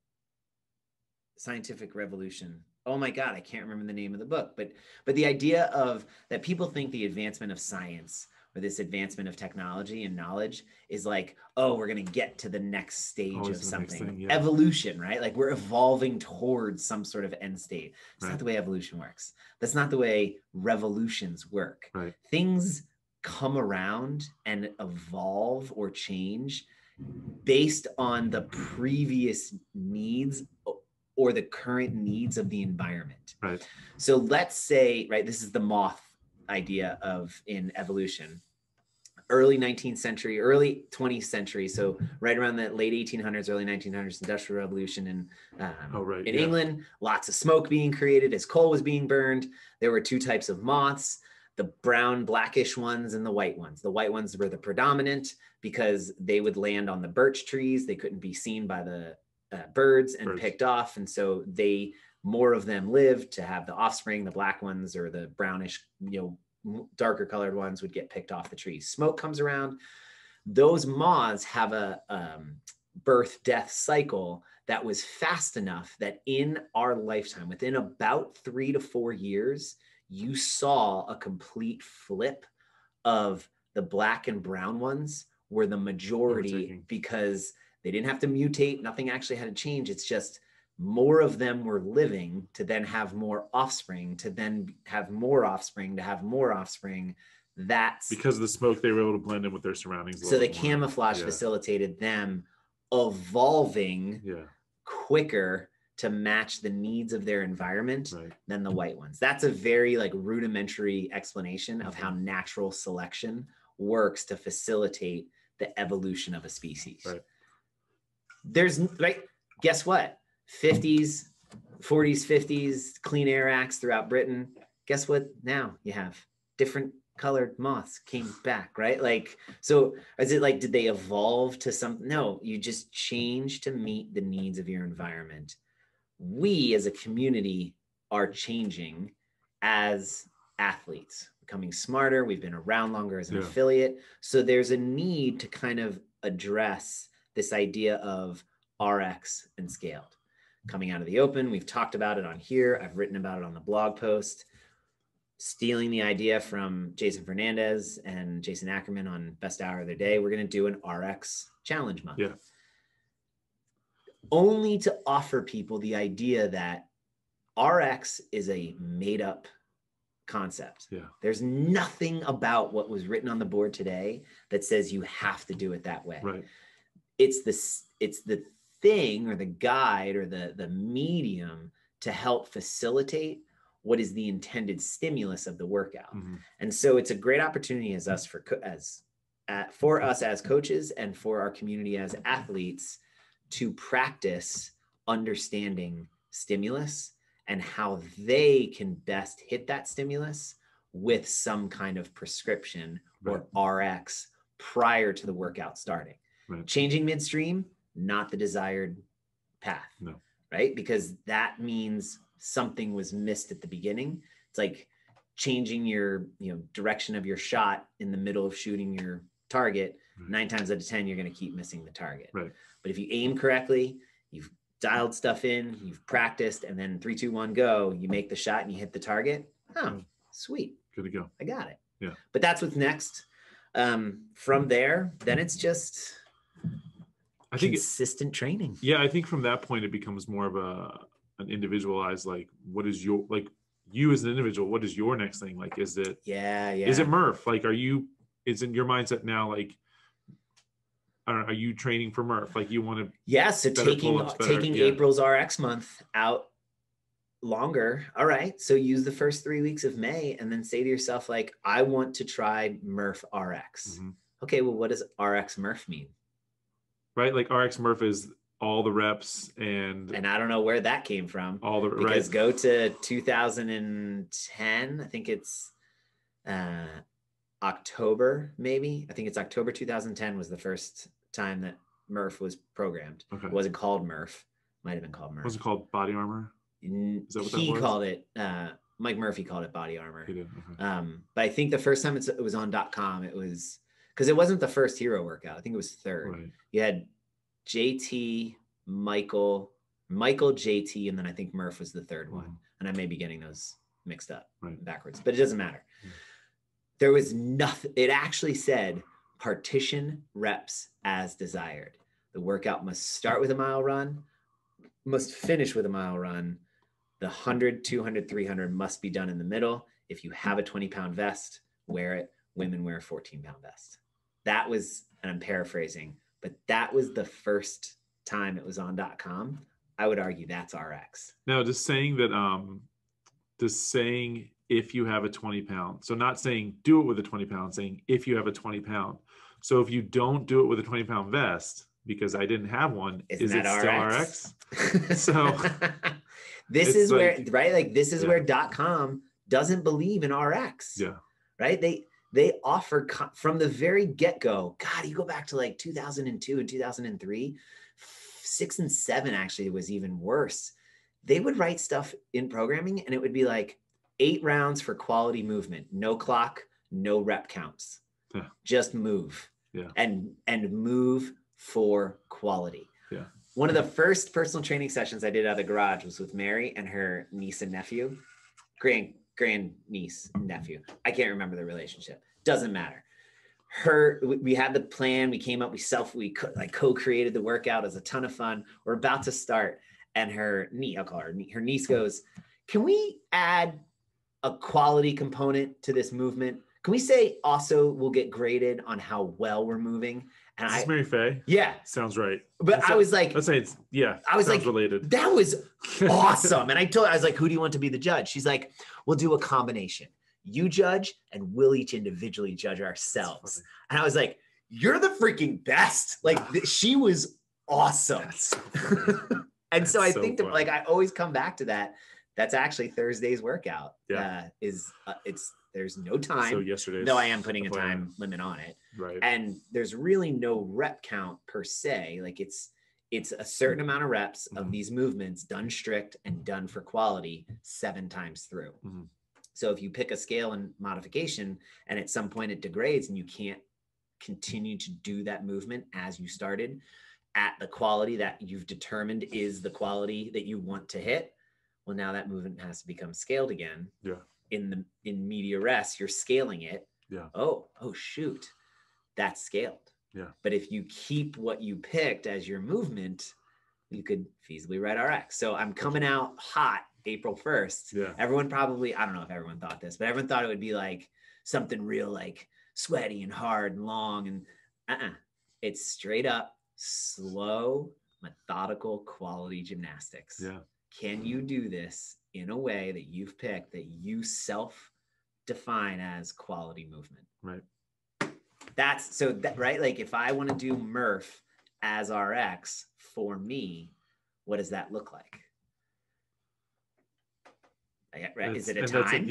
Scientific Revolution. Oh my God, I can't remember the name of the book, but the idea of that people think the advancement of science or this advancement of technology and knowledge is like, oh, we're going to get to the next stage of something. Yeah. Evolution, right? Like we're evolving towards some sort of end state. That's not the way evolution works. That's not the way revolutions work. Right. Things come around and evolve or change based on the previous needs or the current needs of the environment. Right. So let's say, right, this is the moth idea of in evolution. Early 19th century, early 20th century. So right around the late 1800s, early 1900s, Industrial Revolution in England, lots of smoke being created as coal was being burned. There were two types of moths, the brown, blackish ones and the white ones. The white ones were the predominant because they would land on the birch trees. They couldn't be seen by the birds and picked off. And so more of them lived to have the offspring. The black ones or the brownish, darker colored ones would get picked off the trees. Smoke comes around. Those moths have a birth death cycle that was fast enough that in our lifetime, within about 3 to 4 years, you saw a complete flip of the black and brown ones were the majority because they didn't have to mutate. Nothing actually had to change. It's just more of them were living to then have more offspring, to then have more offspring, to have more offspring. That's because of the smoke, they were able to blend in with their surroundings. So the camouflage facilitated them evolving quicker to match the needs of their environment than the white ones. That's a very rudimentary explanation of how natural selection works to facilitate the evolution of a species. Right. Guess what? 50s, 40s, 50s, Clean Air Acts throughout Britain. Guess what? Now you have different colored moths came back, right? So is it did they evolve to something? No, you just change to meet the needs of your environment. We as a community are changing as athletes, becoming smarter. We've been around longer as an affiliate. So there's a need to kind of address this idea of RX and scaled. Coming out of the Open, we've talked about it on here. I've written about it on the blog post. Stealing the idea from Jason Fernandez and Jason Ackerman on Best Hour of the Day, we're going to do an RX challenge month. Yeah. Only to offer people the idea that RX is a made up concept. Yeah. There's nothing about what was written on the board today that says you have to do it that way. Right. It's the thing or the guide or the medium to help facilitate what is the intended stimulus of the workout. Mm-hmm. And so it's a great opportunity for us as coaches and for our community as athletes to practice understanding stimulus and how they can best hit that stimulus with some kind of prescription or RX prior to the workout starting. Right. Changing midstream, not the desired path. No. Right? Because that means something was missed at the beginning. It's like changing your direction of your shot in the middle of shooting your target. Right. 9 times out of 10, you're going to keep missing the target. Right. But if you aim correctly, you've dialed stuff in, you've practiced, and then 3, 2, 1, go, you make the shot and you hit the target. Oh, sweet. Good to go. I got it. Yeah. But that's what's next. From there, then it's just consistent training. Yeah. I think from that point, it becomes more of an individualized, what is your, you as an individual, what is your next thing? Is it, is it Murph? Is in your mindset now, I don't know, are you training for Murph? Like you want to? Yeah. So better taking pull-ups, better- yeah. April's RX month out longer. All right. So use the first 3 weeks of May and then say to yourself, like, I want to try Murph RX. Mhm. Okay. Well, what does RX Murph mean? Right. Like RX Murph is all the reps and I don't know where that came from. all the Because right. go to 2010. I think it's October, maybe. I think it's October 2010 was the first time that Murph was programmed. Okay. It wasn't called Murph. Might have been called Murph. Was it called Body Armor? Is that what that He was? called it, Mike Murphy called it Body Armor. He did. Okay. But I think the first time it was on .com, it was, because it wasn't the first hero workout. I think it was third. Right. You had JT, Michael, JT, and then I think Murph was the third one. And I may be getting those mixed up backwards, but it doesn't matter. There was nothing. It actually said partition reps as desired. The workout must start with a mile run, must finish with a mile run. The 100, 200, 300 must be done in the middle. If you have a 20-pound vest, wear it. Women wear a 14-pound vest. That was, and I'm paraphrasing, but that was the first time it was on .com. I would argue that's RX. Now, just saying that, if you have a 20-pound, so not saying do it with a 20-pound, saying if you have a 20-pound. So if you don't do it with a 20-pound vest, because I didn't have one, is it still RX? So this is like, where, right? Like this is where .com doesn't believe in RX. Yeah. Right? They offer from the very get-go. God, you go back to like 2002 and 2003, 6 and 7 actually was even worse. They would write stuff in programming and it would be like 8 rounds for quality movement, no clock, no rep counts, just move and move for quality. Yeah. One of the first personal training sessions I did out of the garage was with Mary and her niece and nephew, grand niece and nephew. I can't remember the relationship. Doesn't matter. We had the plan. We came up, we co-created the workout. It was a ton of fun. We're about to start. And her niece, I'll call her niece goes, can we add a quality component to this movement? Can we say also we'll get graded on how well we're moving? And Is this Mary Faye? Yeah. Sounds right. But I was like, let's say it's, I was like, related. That was awesome. And I was like, who do you want to be the judge? She's like, we'll do a combination. You judge and we'll each individually judge ourselves. And I was like, you're the freaking best. Like she was awesome. And so I think that like, I always come back to that. That's actually Thursday's workout. Yeah. There's no time. So yesterday's. No, I am putting a time limit on it. Right. And there's really no rep count per se. Like it's a certain amount of reps of these movements done strict and done for quality 7 times through. Mm-hmm. So if you pick a scale and modification and at some point it degrades and you can't continue to do that movement as you started at the quality that you've determined is the quality that you want to hit, well, now that movement has to become scaled again. Yeah. In media res, you're scaling it. Yeah. Oh, shoot. That's scaled. Yeah. But if you keep what you picked as your movement, you could feasibly write RX. So I'm coming out hot April 1st. Yeah. Everyone probably, I don't know if everyone thought this, but everyone thought it would be like something real, like sweaty and hard and long. And it's straight up, slow, methodical, quality gymnastics. Yeah. Can you do this in a way that you've picked that you self-define as quality movement? Right. Right? Like if I want to do Murph as RX for me, what does that look like? Right? Is it a time?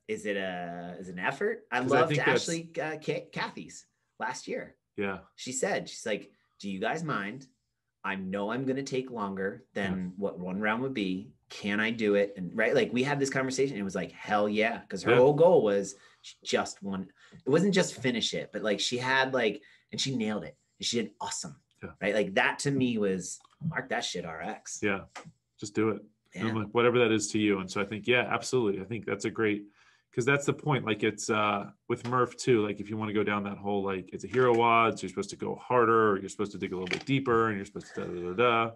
Is it an effort? I loved Ashley Kathy's last year. Yeah. She's like, do you guys mind? I know I'm going to take longer than what one round would be. Can I do it? And right, like we had this conversation and it was like, hell yeah. Because her whole goal was just one. It wasn't just finish it, but like she had and she nailed it. And she did awesome. Yeah. Right. Like that to me was mark that shit RX. Yeah. Just do it. Yeah. Like, whatever that is to you. And so I think, yeah, absolutely. I think that's a great, because that's the point. Like it's with Murph too. Like if you want to go down that whole, like it's a hero WOD, so you're supposed to go harder, or you're supposed to dig a little bit deeper, and you're supposed to da.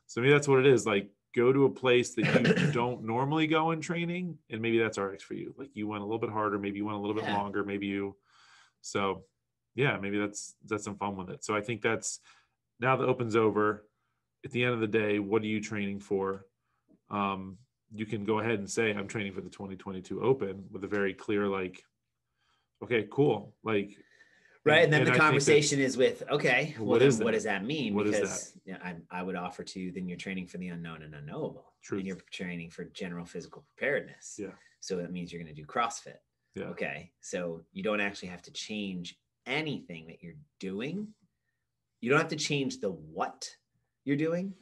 So maybe that's what it is. Like go to a place that you don't normally go in training, and maybe that's RX for you. Like you went a little bit harder, maybe you went a little bit longer, maybe you. So yeah, maybe that's some fun with it. So I think that's, now the Open's over. At the end of the day, what are you training for? You can go ahead and say, I'm training for the 2022 Open with a very clear, like, okay, cool. Like, Right. And then the I think conversation is with, okay, well, what then is what that? does that mean? What is Because I would offer to you, then you're training for the unknown and unknowable. Truth. And you're training for general physical preparedness. Yeah. So that means you're going to do CrossFit. Yeah. Okay. So you don't actually have to change anything that you're doing. You don't have to change the what you're doing.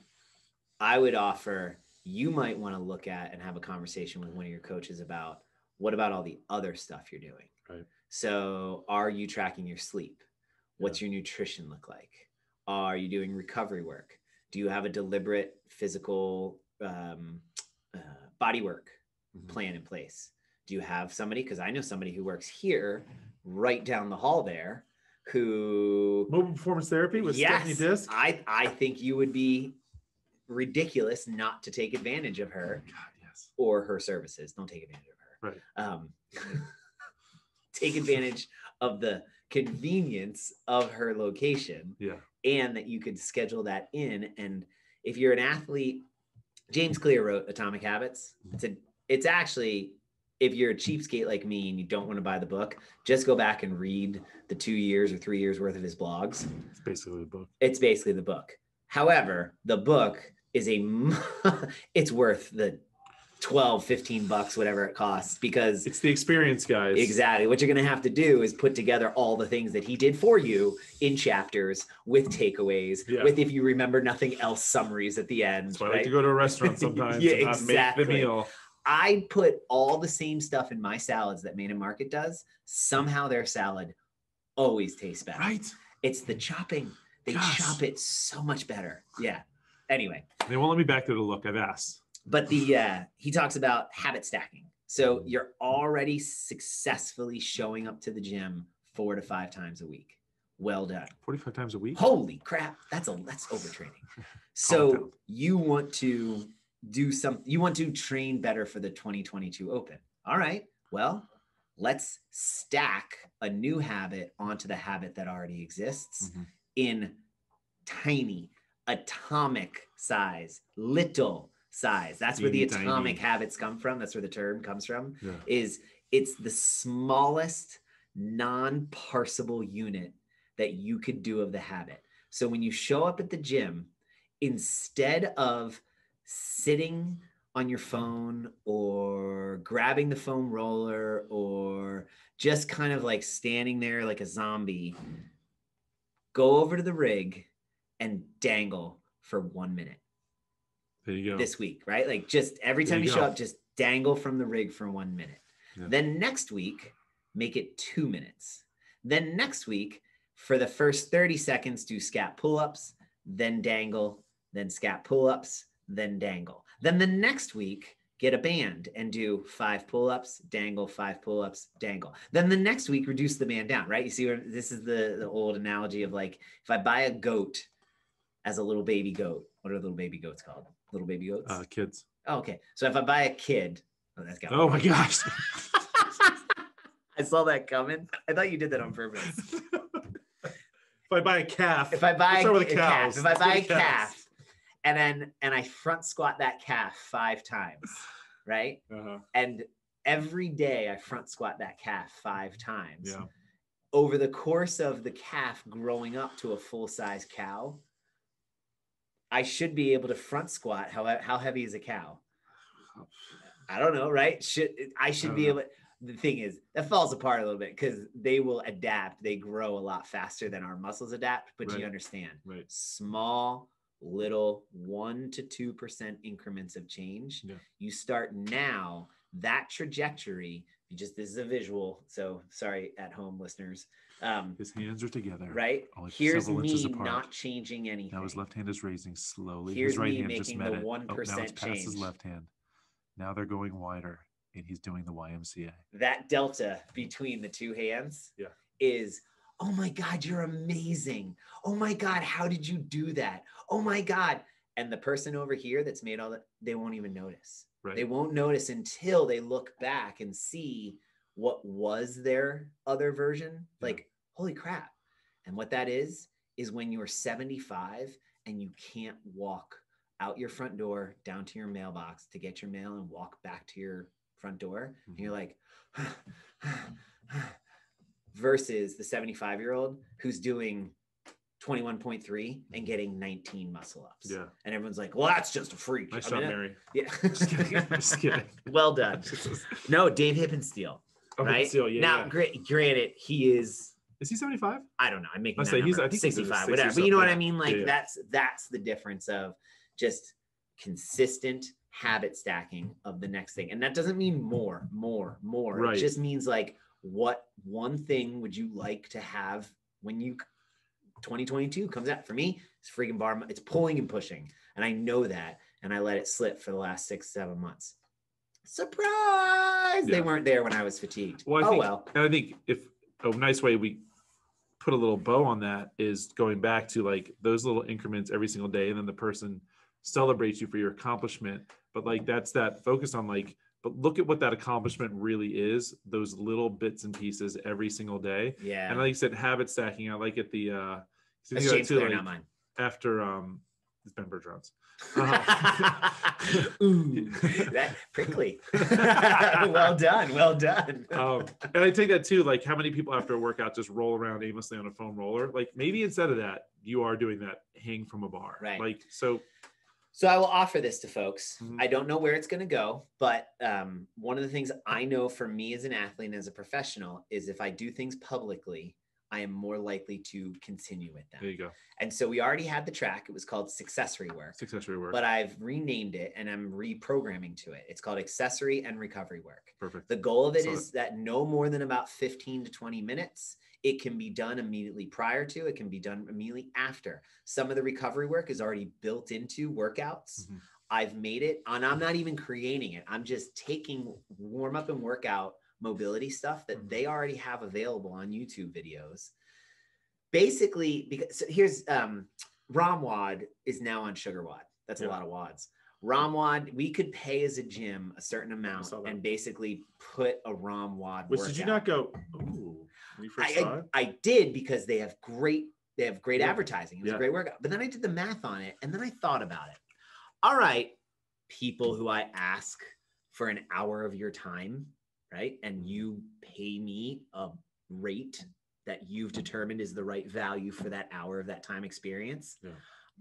I would offer, you might want to look at and have a conversation with one of your coaches about, what about all the other stuff you're doing? Right. So are you tracking your sleep? What's your nutrition look like? Are you doing recovery work? Do you have a deliberate physical body work plan in place? Do you have somebody? Because I know somebody who works here right down the hall there who... Mobile performance therapy with Stephanie Disc? I think you would be ridiculous not to take advantage of her. God, yes. Or her services. Don't take advantage of her. Right. Take advantage of the convenience of her location. Yeah. And that you could schedule that in. And if you're an athlete, James Clear wrote Atomic Habits. It's actually, if you're a cheapskate like me and you don't want to buy the book, just go back and read the 2 years or 3 years worth of his blogs. It's basically the book. It's basically the book. However, the book is it's worth the $12-15, whatever it costs, because it's the experience, guys. Exactly. What you're going to have to do is put together all the things that he did for you in chapters with takeaways, with, if you remember nothing else, summaries at the end. That's why I like to go to a restaurant sometimes yeah, and not exactly. make the meal. I put all the same stuff in my salads that Main and Market does. Somehow their salad always tastes better. Right. It's the chopping. They chop it so much better. Yeah. Anyway. They won't let me back there to look. I've asked. But he talks about habit stacking. So you're already successfully showing up to the gym 4 to 5 times a week. Well done. 45 times a week? Holy crap. That's overtraining. So you want to you want to train better for the 2022 Open. All right. Well, let's stack a new habit onto the habit that already exists in tiny, atomic size, little size. That's where the atomic habits come from. That's where the term comes from. Is it's the smallest non-parsable unit that you could do of the habit. So when you show up at the gym, instead of sitting on your phone or grabbing the foam roller or just kind of like standing there like a zombie, go over to the rig and dangle for 1 minute. There you go. This week, right? Like just every time you show up, just dangle from the rig for 1 minute. Yeah. Then next week, make it 2 minutes. Then next week, for the first 30 seconds, do scat pull-ups, then dangle, then scat pull-ups, then dangle. Then the next week, get a band and do 5 pull-ups, dangle, 5 pull-ups, dangle. Then the next week, reduce the band down, right? You see where this is the old analogy of like, if I buy a goat as a little baby goat, what are little baby goats called? Little baby goats? Kids. Oh, okay. So if I buy a kid, that's got. Oh my gosh. I saw that coming. I thought you did that on purpose. If I buy a calf. If I buy a calf. If I buy a calf and I front squat that calf 5 times, right? And every day I front squat that calf 5 times. Yeah. Over the course of the calf growing up to a full-size cow, I should be able to front squat. How heavy is a cow? I don't know, right? I should be able. The thing is, that falls apart a little bit because they will adapt. They grow a lot faster than our muscles adapt. But you understand, small, little 1 to 2% increments of change. Yeah. You start now. That trajectory. This is a visual. So sorry, at home listeners. His hands are together. Right. Here's me not changing anything. Now his left hand is raising slowly. Here's his right me hand just making met the it. 1% now it's past change. His left hand. Now they're going wider, and he's doing the YMCA. That delta between the 2 hands is, oh my God, you're amazing. Oh my God, how did you do that? Oh my God. And the person over here that's made all that, they won't even notice. Right. They won't notice until they look back and see what was their other version. Like, holy crap, And what that is when you're 75 and you can't walk out your front door down to your mailbox to get your mail and walk back to your front door. And you're like, versus the 75-year-old who's doing 21.3 and getting 19 muscle ups. Yeah. And everyone's like, well, that's just a freak. Nice job, Mary. Yeah. Just kidding. Just kidding. Well done. No, Dave Hippensteel. Oh, right? Hippensteel, yeah, now, yeah. Granted, he is. Is he 75? I don't know. I'm making Let's that say number. I think 65, he's whatever. 60 But you know what yeah. I mean? Like yeah. that's the difference of just consistent habit stacking of the next thing. And that doesn't mean more. Right. It just means like, what one thing would you like to have when 2022 comes out? For me, it's freaking bar. It's pulling and pushing. And I know that. And I let it slip for the last 6-7 months. Surprise! Yeah. They weren't there when I was fatigued. Well, I think if a nice way we put a little bow on that is going back to like those little increments every single day. And then the person celebrates you for your accomplishment. But like, that's that focus on like, but look at what that accomplishment really is. Those little bits and pieces every single day. Yeah. And like you said, habit stacking. I like it. That's James Clear, not mine. After, it's Ben Bergeron's. Ooh, that prickly. Well done. And I take that too. Like, how many people after a workout just roll around aimlessly on a foam roller? Like, maybe instead of that, you are doing that hang from a bar. Right. Like, so I will offer this to folks. Mm-hmm. I don't know where it's going to go, but one of the things I know for me as an athlete and as a professional is if I do things publicly, I am more likely to continue with them. There you go. And so we already had the track. It was called Successory Work. But I've renamed it and I'm reprogramming to it. It's called Accessory and Recovery Work. Perfect. The goal of it is that no more than about 15 to 20 minutes. It can be done immediately prior to, it can be done immediately after. Some of the recovery work is already built into workouts. Mm-hmm. I've made it, and I'm not even creating it. I'm just taking warm up and workout mobility stuff that they already have available on YouTube videos. Basically, because here's ROMWOD is now on SugarWOD. That's a lot of WODs. ROMWOD, we could pay as a gym a certain amount and basically put a ROMWOD workout. Did you not go, ooh, when you first saw it? I did because they have great advertising. It was a great workout. But then I did the math on it and then I thought about it. All right, people who I ask for an hour of your time, right? And you pay me a rate that you've determined is the right value for that hour of that time experience. Yeah.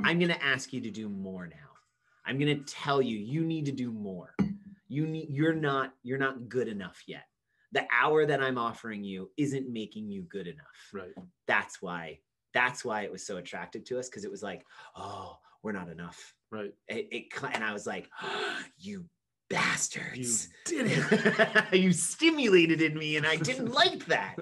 I'm going to ask you to do more now. I'm going to tell you, you need to do more. You're not good enough yet. The hour that I'm offering you isn't making you good enough. Right. That's why it was so attractive to us. Cause it was like, oh, we're not enough. Right. And I was like, oh, you bastards. You did it. You stimulated in me and I didn't like that.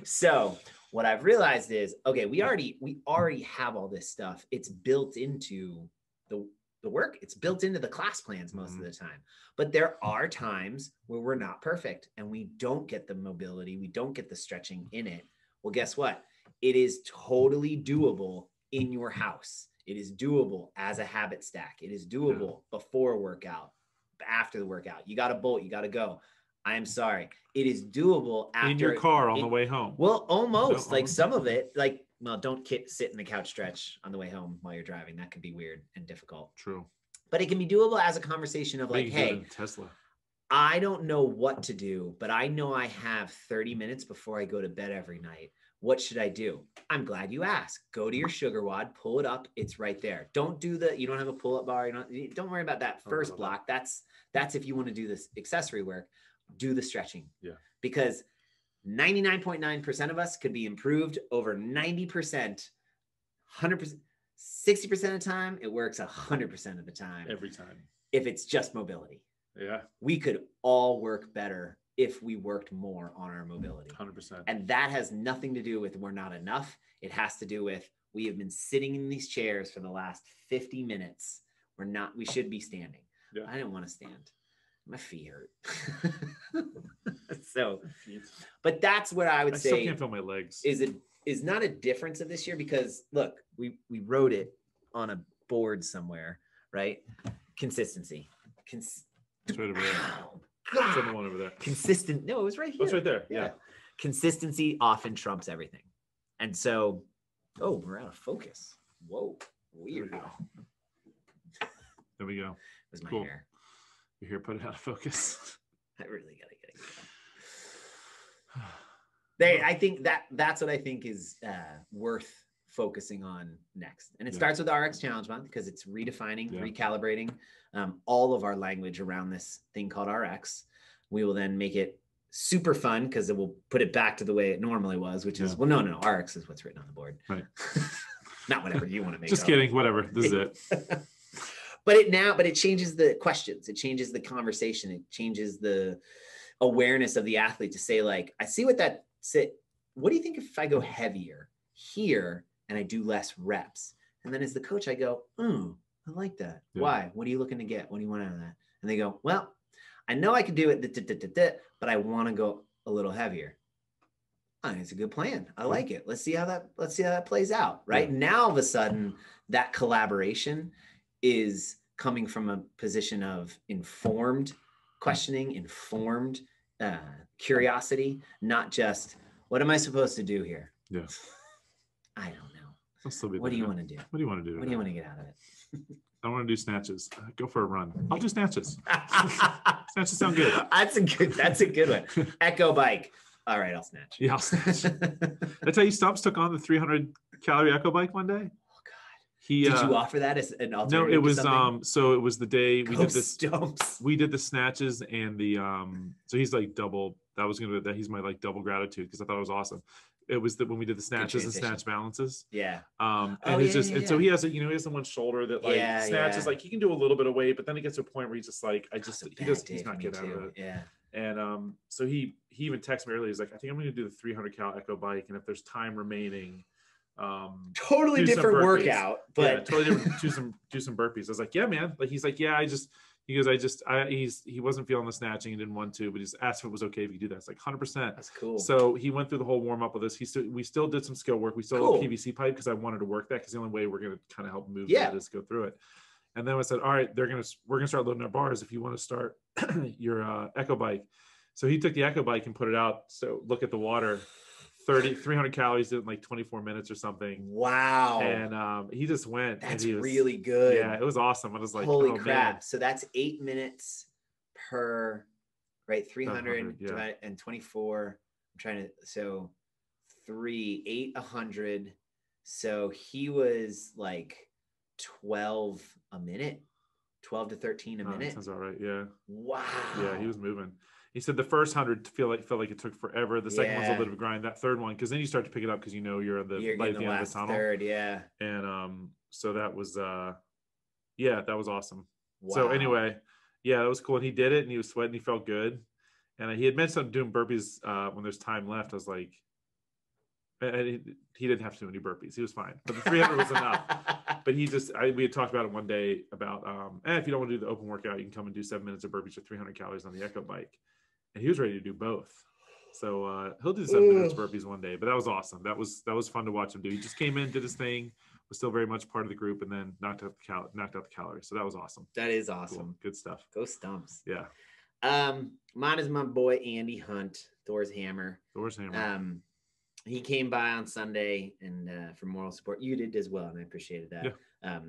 So what I've realized is, okay, we already have all this stuff. It's built into the work. It's built into the class plans most of the time. But there are times where we're not perfect and we don't get the mobility. We don't get the stretching in it. Well, guess what? It is totally doable in your house. It is doable as a habit stack. It is doable before a workout, after the workout. You got to bolt, you got to go. I am sorry. It is doable after in your car on the way home. Well, almost like some of it, like, well, don't sit in the couch stretch on the way home while you're driving. That could be weird and difficult. True. But it can be doable as a conversation of like, hey, Tesla. I don't know what to do, but I know I have 30 minutes before I go to bed every night. What should I do? I'm glad you asked. Go to your SugarWOD, pull it up. It's right there. Don't do you don't have a pull-up bar. Don't worry about that first block. That's if you want to do this accessory work, do the stretching. Yeah. Because 99.9% of us could be improved over 90%, 100%, 60% of the time. It works 100% of the time. Every time. If it's just mobility. Yeah. We could all work better if we worked more on our mobility. 100%. And that has nothing to do with we're not enough. It has to do with we have been sitting in these chairs for the last 50 minutes. We should be standing. Yeah. I didn't want to stand. My feet hurt. So, but that's what I would say. I still can't feel my legs. Is not a difference of this year because look, we wrote it on a board somewhere, right? Consistency. It's right over there. God. It's on the one over there. No, it was right here. Oh, it's right there. Yeah. Consistency often trumps everything. And so Oh, we're out of focus. Whoa, weird. There we go. There we go. It was my Cool. hair. Your hair put it out of focus. I really gotta get it. There, I think that's what I think is worth focusing on next. And it starts with RX Challenge Month because it's redefining, recalibrating all of our language around this thing called RX. We will then make it super fun because it will put it back to the way it normally was, which is, well, no, RX is what's written on the board. Right. Not whatever you want to make. Just kidding. Whatever. This is it. But it changes the questions. It changes the conversation. It changes the awareness of the athlete to say, like, I see what that said. What do you think if I go heavier here and I do less reps? And then as the coach, I go, I like that. Yeah. Why? What are you looking to get? What do you want out of that? And they go, well, I know I can do it, but I want to go a little heavier. I think it's a good plan. I like it. Let's see how that plays out. Right. Yeah. Now, all of a sudden, that collaboration is coming from a position of informed questioning, informed curiosity, not just, what am I supposed to do here? Yeah. I don't know. What do you want to do? What do you want to do? What do you want to get out of it? I want to do snatches. Go for a run. I'll do snatches. Snatches sound good. That's a good one. Echo bike. All right, I'll snatch. Yeah, I'll snatch. Did I tell you Stumps took on the 300-calorie Echo bike one day? Oh God. Did you offer that as an alternative? No, it was to something? So it was the day we did this. Stumps. We did the snatches and the so he's like double. He's my like double gratitude because I thought it was awesome. It was when we did the snatches and snatch balances. Yeah. And and so he has he has the one shoulder that like snatches, like he can do a little bit of weight, but then it gets to a point where he's just like, he's not getting out of it. Yeah. And so he even texted me earlier. He's like, I think I'm going to do the 300 cal Echo bike, and if there's time remaining, totally different workout, but totally different. Do some burpees. I was like, yeah, man. Like he's like, yeah, he wasn't feeling the snatching and didn't want to, but he's asked if it was okay if he could do that. It's like 100%. That's cool. So he went through the whole warm up with us. We still did some skill work. We still had a PVC pipe because I wanted to work that because the only way we're going to kind of help move that is go through it. And then I said, all right, we're going to start loading our bars if you want to start your Echo bike. So he took the Echo bike and put it out. So look at the water, 300 calories in like 24 minutes or something. Wow. And he just went. That's really good. Yeah, it was awesome. I was like, holy crap. Man. So that's 8 minutes per, right? 300 and 24. I'm trying to, so 100. So he was like 12 a minute, 12 to 13 a minute. Sounds all right. Yeah. Wow. Yeah, he was moving. He said the first 100 felt like it took forever. The second one's a little bit of a grind. That third one, because then you start to pick it up because you're at the light at the end of the tunnel. Third, yeah. And so that was that was awesome. Wow. So anyway, yeah, that was cool. And he did it, and he was sweating. He felt good. And he had mentioned doing burpees when there's time left. I was like, and he didn't have to do any burpees. He was fine. But the 300 was enough. But we had talked about it one day about, if you don't want to do the open workout, you can come and do 7 minutes of burpees with 300 calories on the Echo bike. And he was ready to do both. So he'll do 7 minutes burpees one day. But that was awesome. That was fun to watch him do. He just came in, did his thing, was still very much part of the group, and then knocked out the calories. So that was awesome. That is awesome. Cool. Good stuff. Go Stumps. Yeah. Mine is my boy Andy Hunt, Thor's Hammer. He came by on Sunday and for moral support. You did as well, and I appreciated that. Yeah.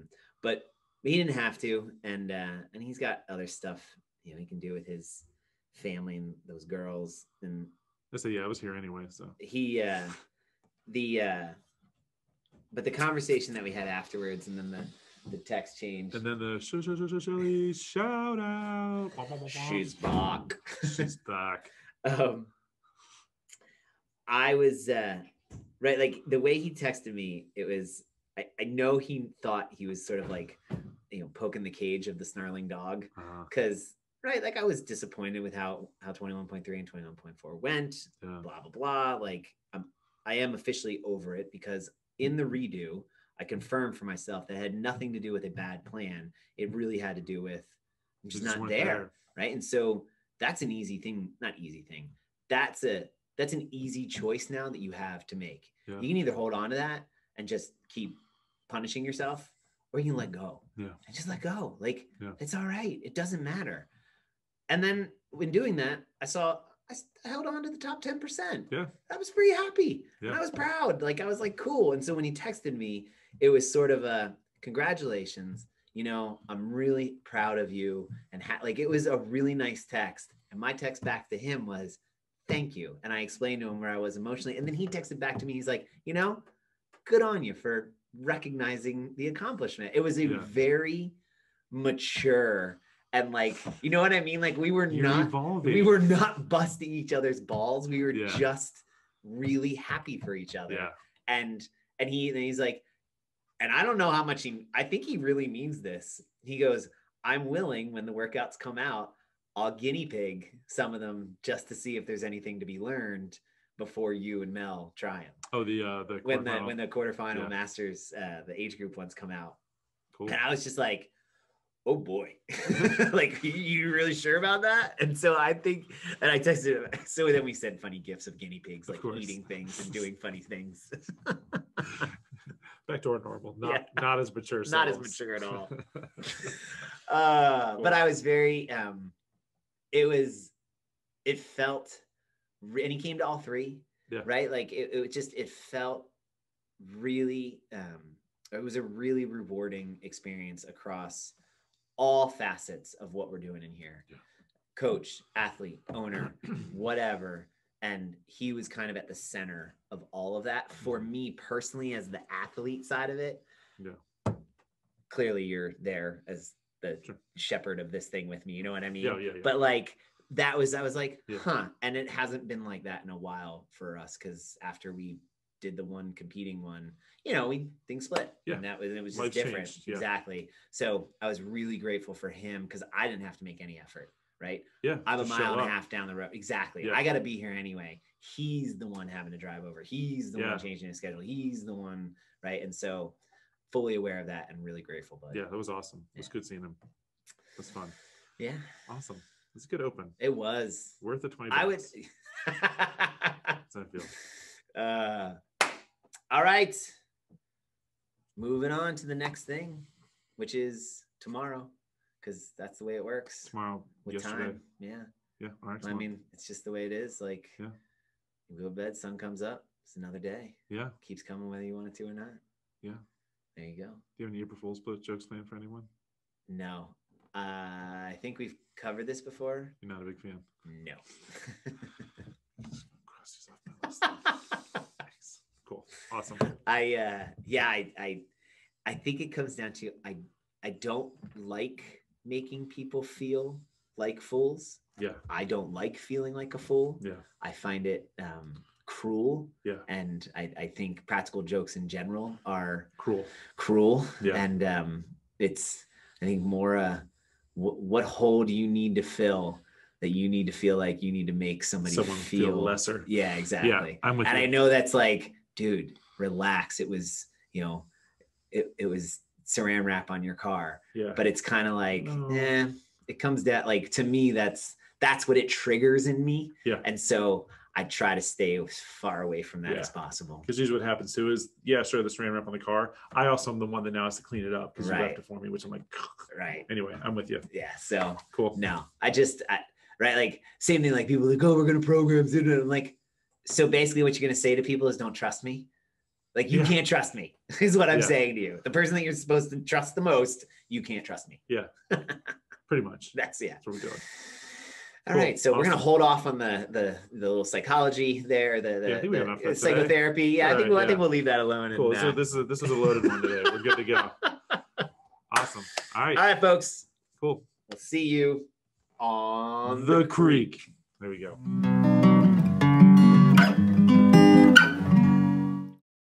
But he didn't have to, and he's got other stuff he can do with his family and those girls. And I was here anyway. So he but the conversation that we had afterwards, and then the text changed, and then the Shelly shout out. She's back. She's back. I was right, like the way he texted me, it was I know he thought he was sort of like poking the cage of the snarling dog, because right, like I was disappointed with how 21.3 and 21.4 went, blah blah blah. Like I am officially over it, because in the redo I confirmed for myself that it had nothing to do with a bad plan. It really had to do with I'm just not there, right? And so that's an easy thing, not easy thing. That's an easy choice now that you have to make. Yeah. You can either hold on to that and just keep punishing yourself, or you can let go. Yeah. And just let go. Like, it's all right. It doesn't matter. And then when doing that, I saw held on to the top 10%. Yeah. I was pretty happy. Yeah. And I was proud. Like, I was like, cool. And so when he texted me, it was sort of a congratulations. You know, I'm really proud of you. And like, it was a really nice text. And my text back to him was, thank you. And I explained to him where I was emotionally. And then he texted back to me. He's like, you know, good on you for recognizing the accomplishment. It was a very mature and like, you know what I mean? Like we were not busting each other's balls. We were just really happy for each other. Yeah. And he's like, and I don't know how much I think he really means this. He goes, I'm willing when the workouts come out, I'll guinea pig some of them just to see if there's anything to be learned before you and Mel try them. Oh, when the quarterfinal masters, the age group ones come out. Cool. And I was just like, oh boy, like, you really sure about that? And so I think, and I texted him. So then we sent funny gifs of guinea pigs, like eating things and doing funny things. Back to our normal, not as mature. Not as mature at all. But I was very, it felt, and he came to all three, right? Like it felt really, it was a really rewarding experience across all facets of what we're doing in here. Yeah. Coach, athlete, owner, whatever. And he was kind of at the center of all of that. For me personally, as the athlete side of it, clearly you're there as the shepherd of this thing with me. You know what I mean? Yeah. But like, I was like, huh. And it hasn't been like that in a while for us. Cause after we did the one competing one, you know, things split. Yeah. And it was just life different. Changed. Exactly. So I was really grateful for him because I didn't have to make any effort. Right. Yeah. I'm a mile and a half down the road. Exactly. Yeah. I got to be here anyway. He's the one having to drive over. He's the one changing his schedule. He's the one. Right. And so fully aware of that and really grateful. But yeah, that was awesome. It was good seeing him. It was fun. Yeah. Awesome. It's a good open. It was worth the $20. I would. That's how I feel. All right. Moving on to the next thing, which is tomorrow. Because that's the way it works. Tomorrow, with yesterday. Time. Yeah. Yeah. All right. I mean, it's just the way it is. Like, you go to bed, sun comes up. It's another day. Yeah. Keeps coming whether you want it to or not. Yeah. There you go. Do you have any April Fool's jokes planned for anyone? No. I think we've covered this before. You're not a big fan? No. Cross this off my list. Thanks. Cool. Awesome. I think it comes down to I don't like making people feel like fools. Yeah. I don't like feeling like a fool. Yeah. I find it cruel. Yeah. And I think practical jokes in general are cruel. Yeah. And it's, I think, more what hole do you need to fill that you need to feel like you need to make someone feel lesser. Yeah, exactly. Yeah, I'm with you. And I know that's like, dude, relax. It was, you know, it was saran wrap on your car. Yeah. But it's kind of like, it comes down, like, to me, that's what it triggers in me. Yeah. And so I try to stay as far away from that as possible. Because usually what happens too is, sure, the saran wrap on the car. I also am the one that now has to clean it up because you left it for me, which I'm like, right. Anyway, I'm with you. Yeah. So cool. No, right. Like same thing, like people are like, oh, we're going to program. I'm like, so basically what you're going to say to people is don't trust me. Like you can't trust me is what I'm saying to you. The person that you're supposed to trust the most, you can't trust me. Yeah. Pretty much. That's what we're doing. All right, so we're gonna hold off on the little psychology there, the psychotherapy. Yeah, I think we'll leave that alone. Cool. So this is a loaded one today. We're good to go. Awesome. All right, folks. Cool. We'll see you on the creek. There we go.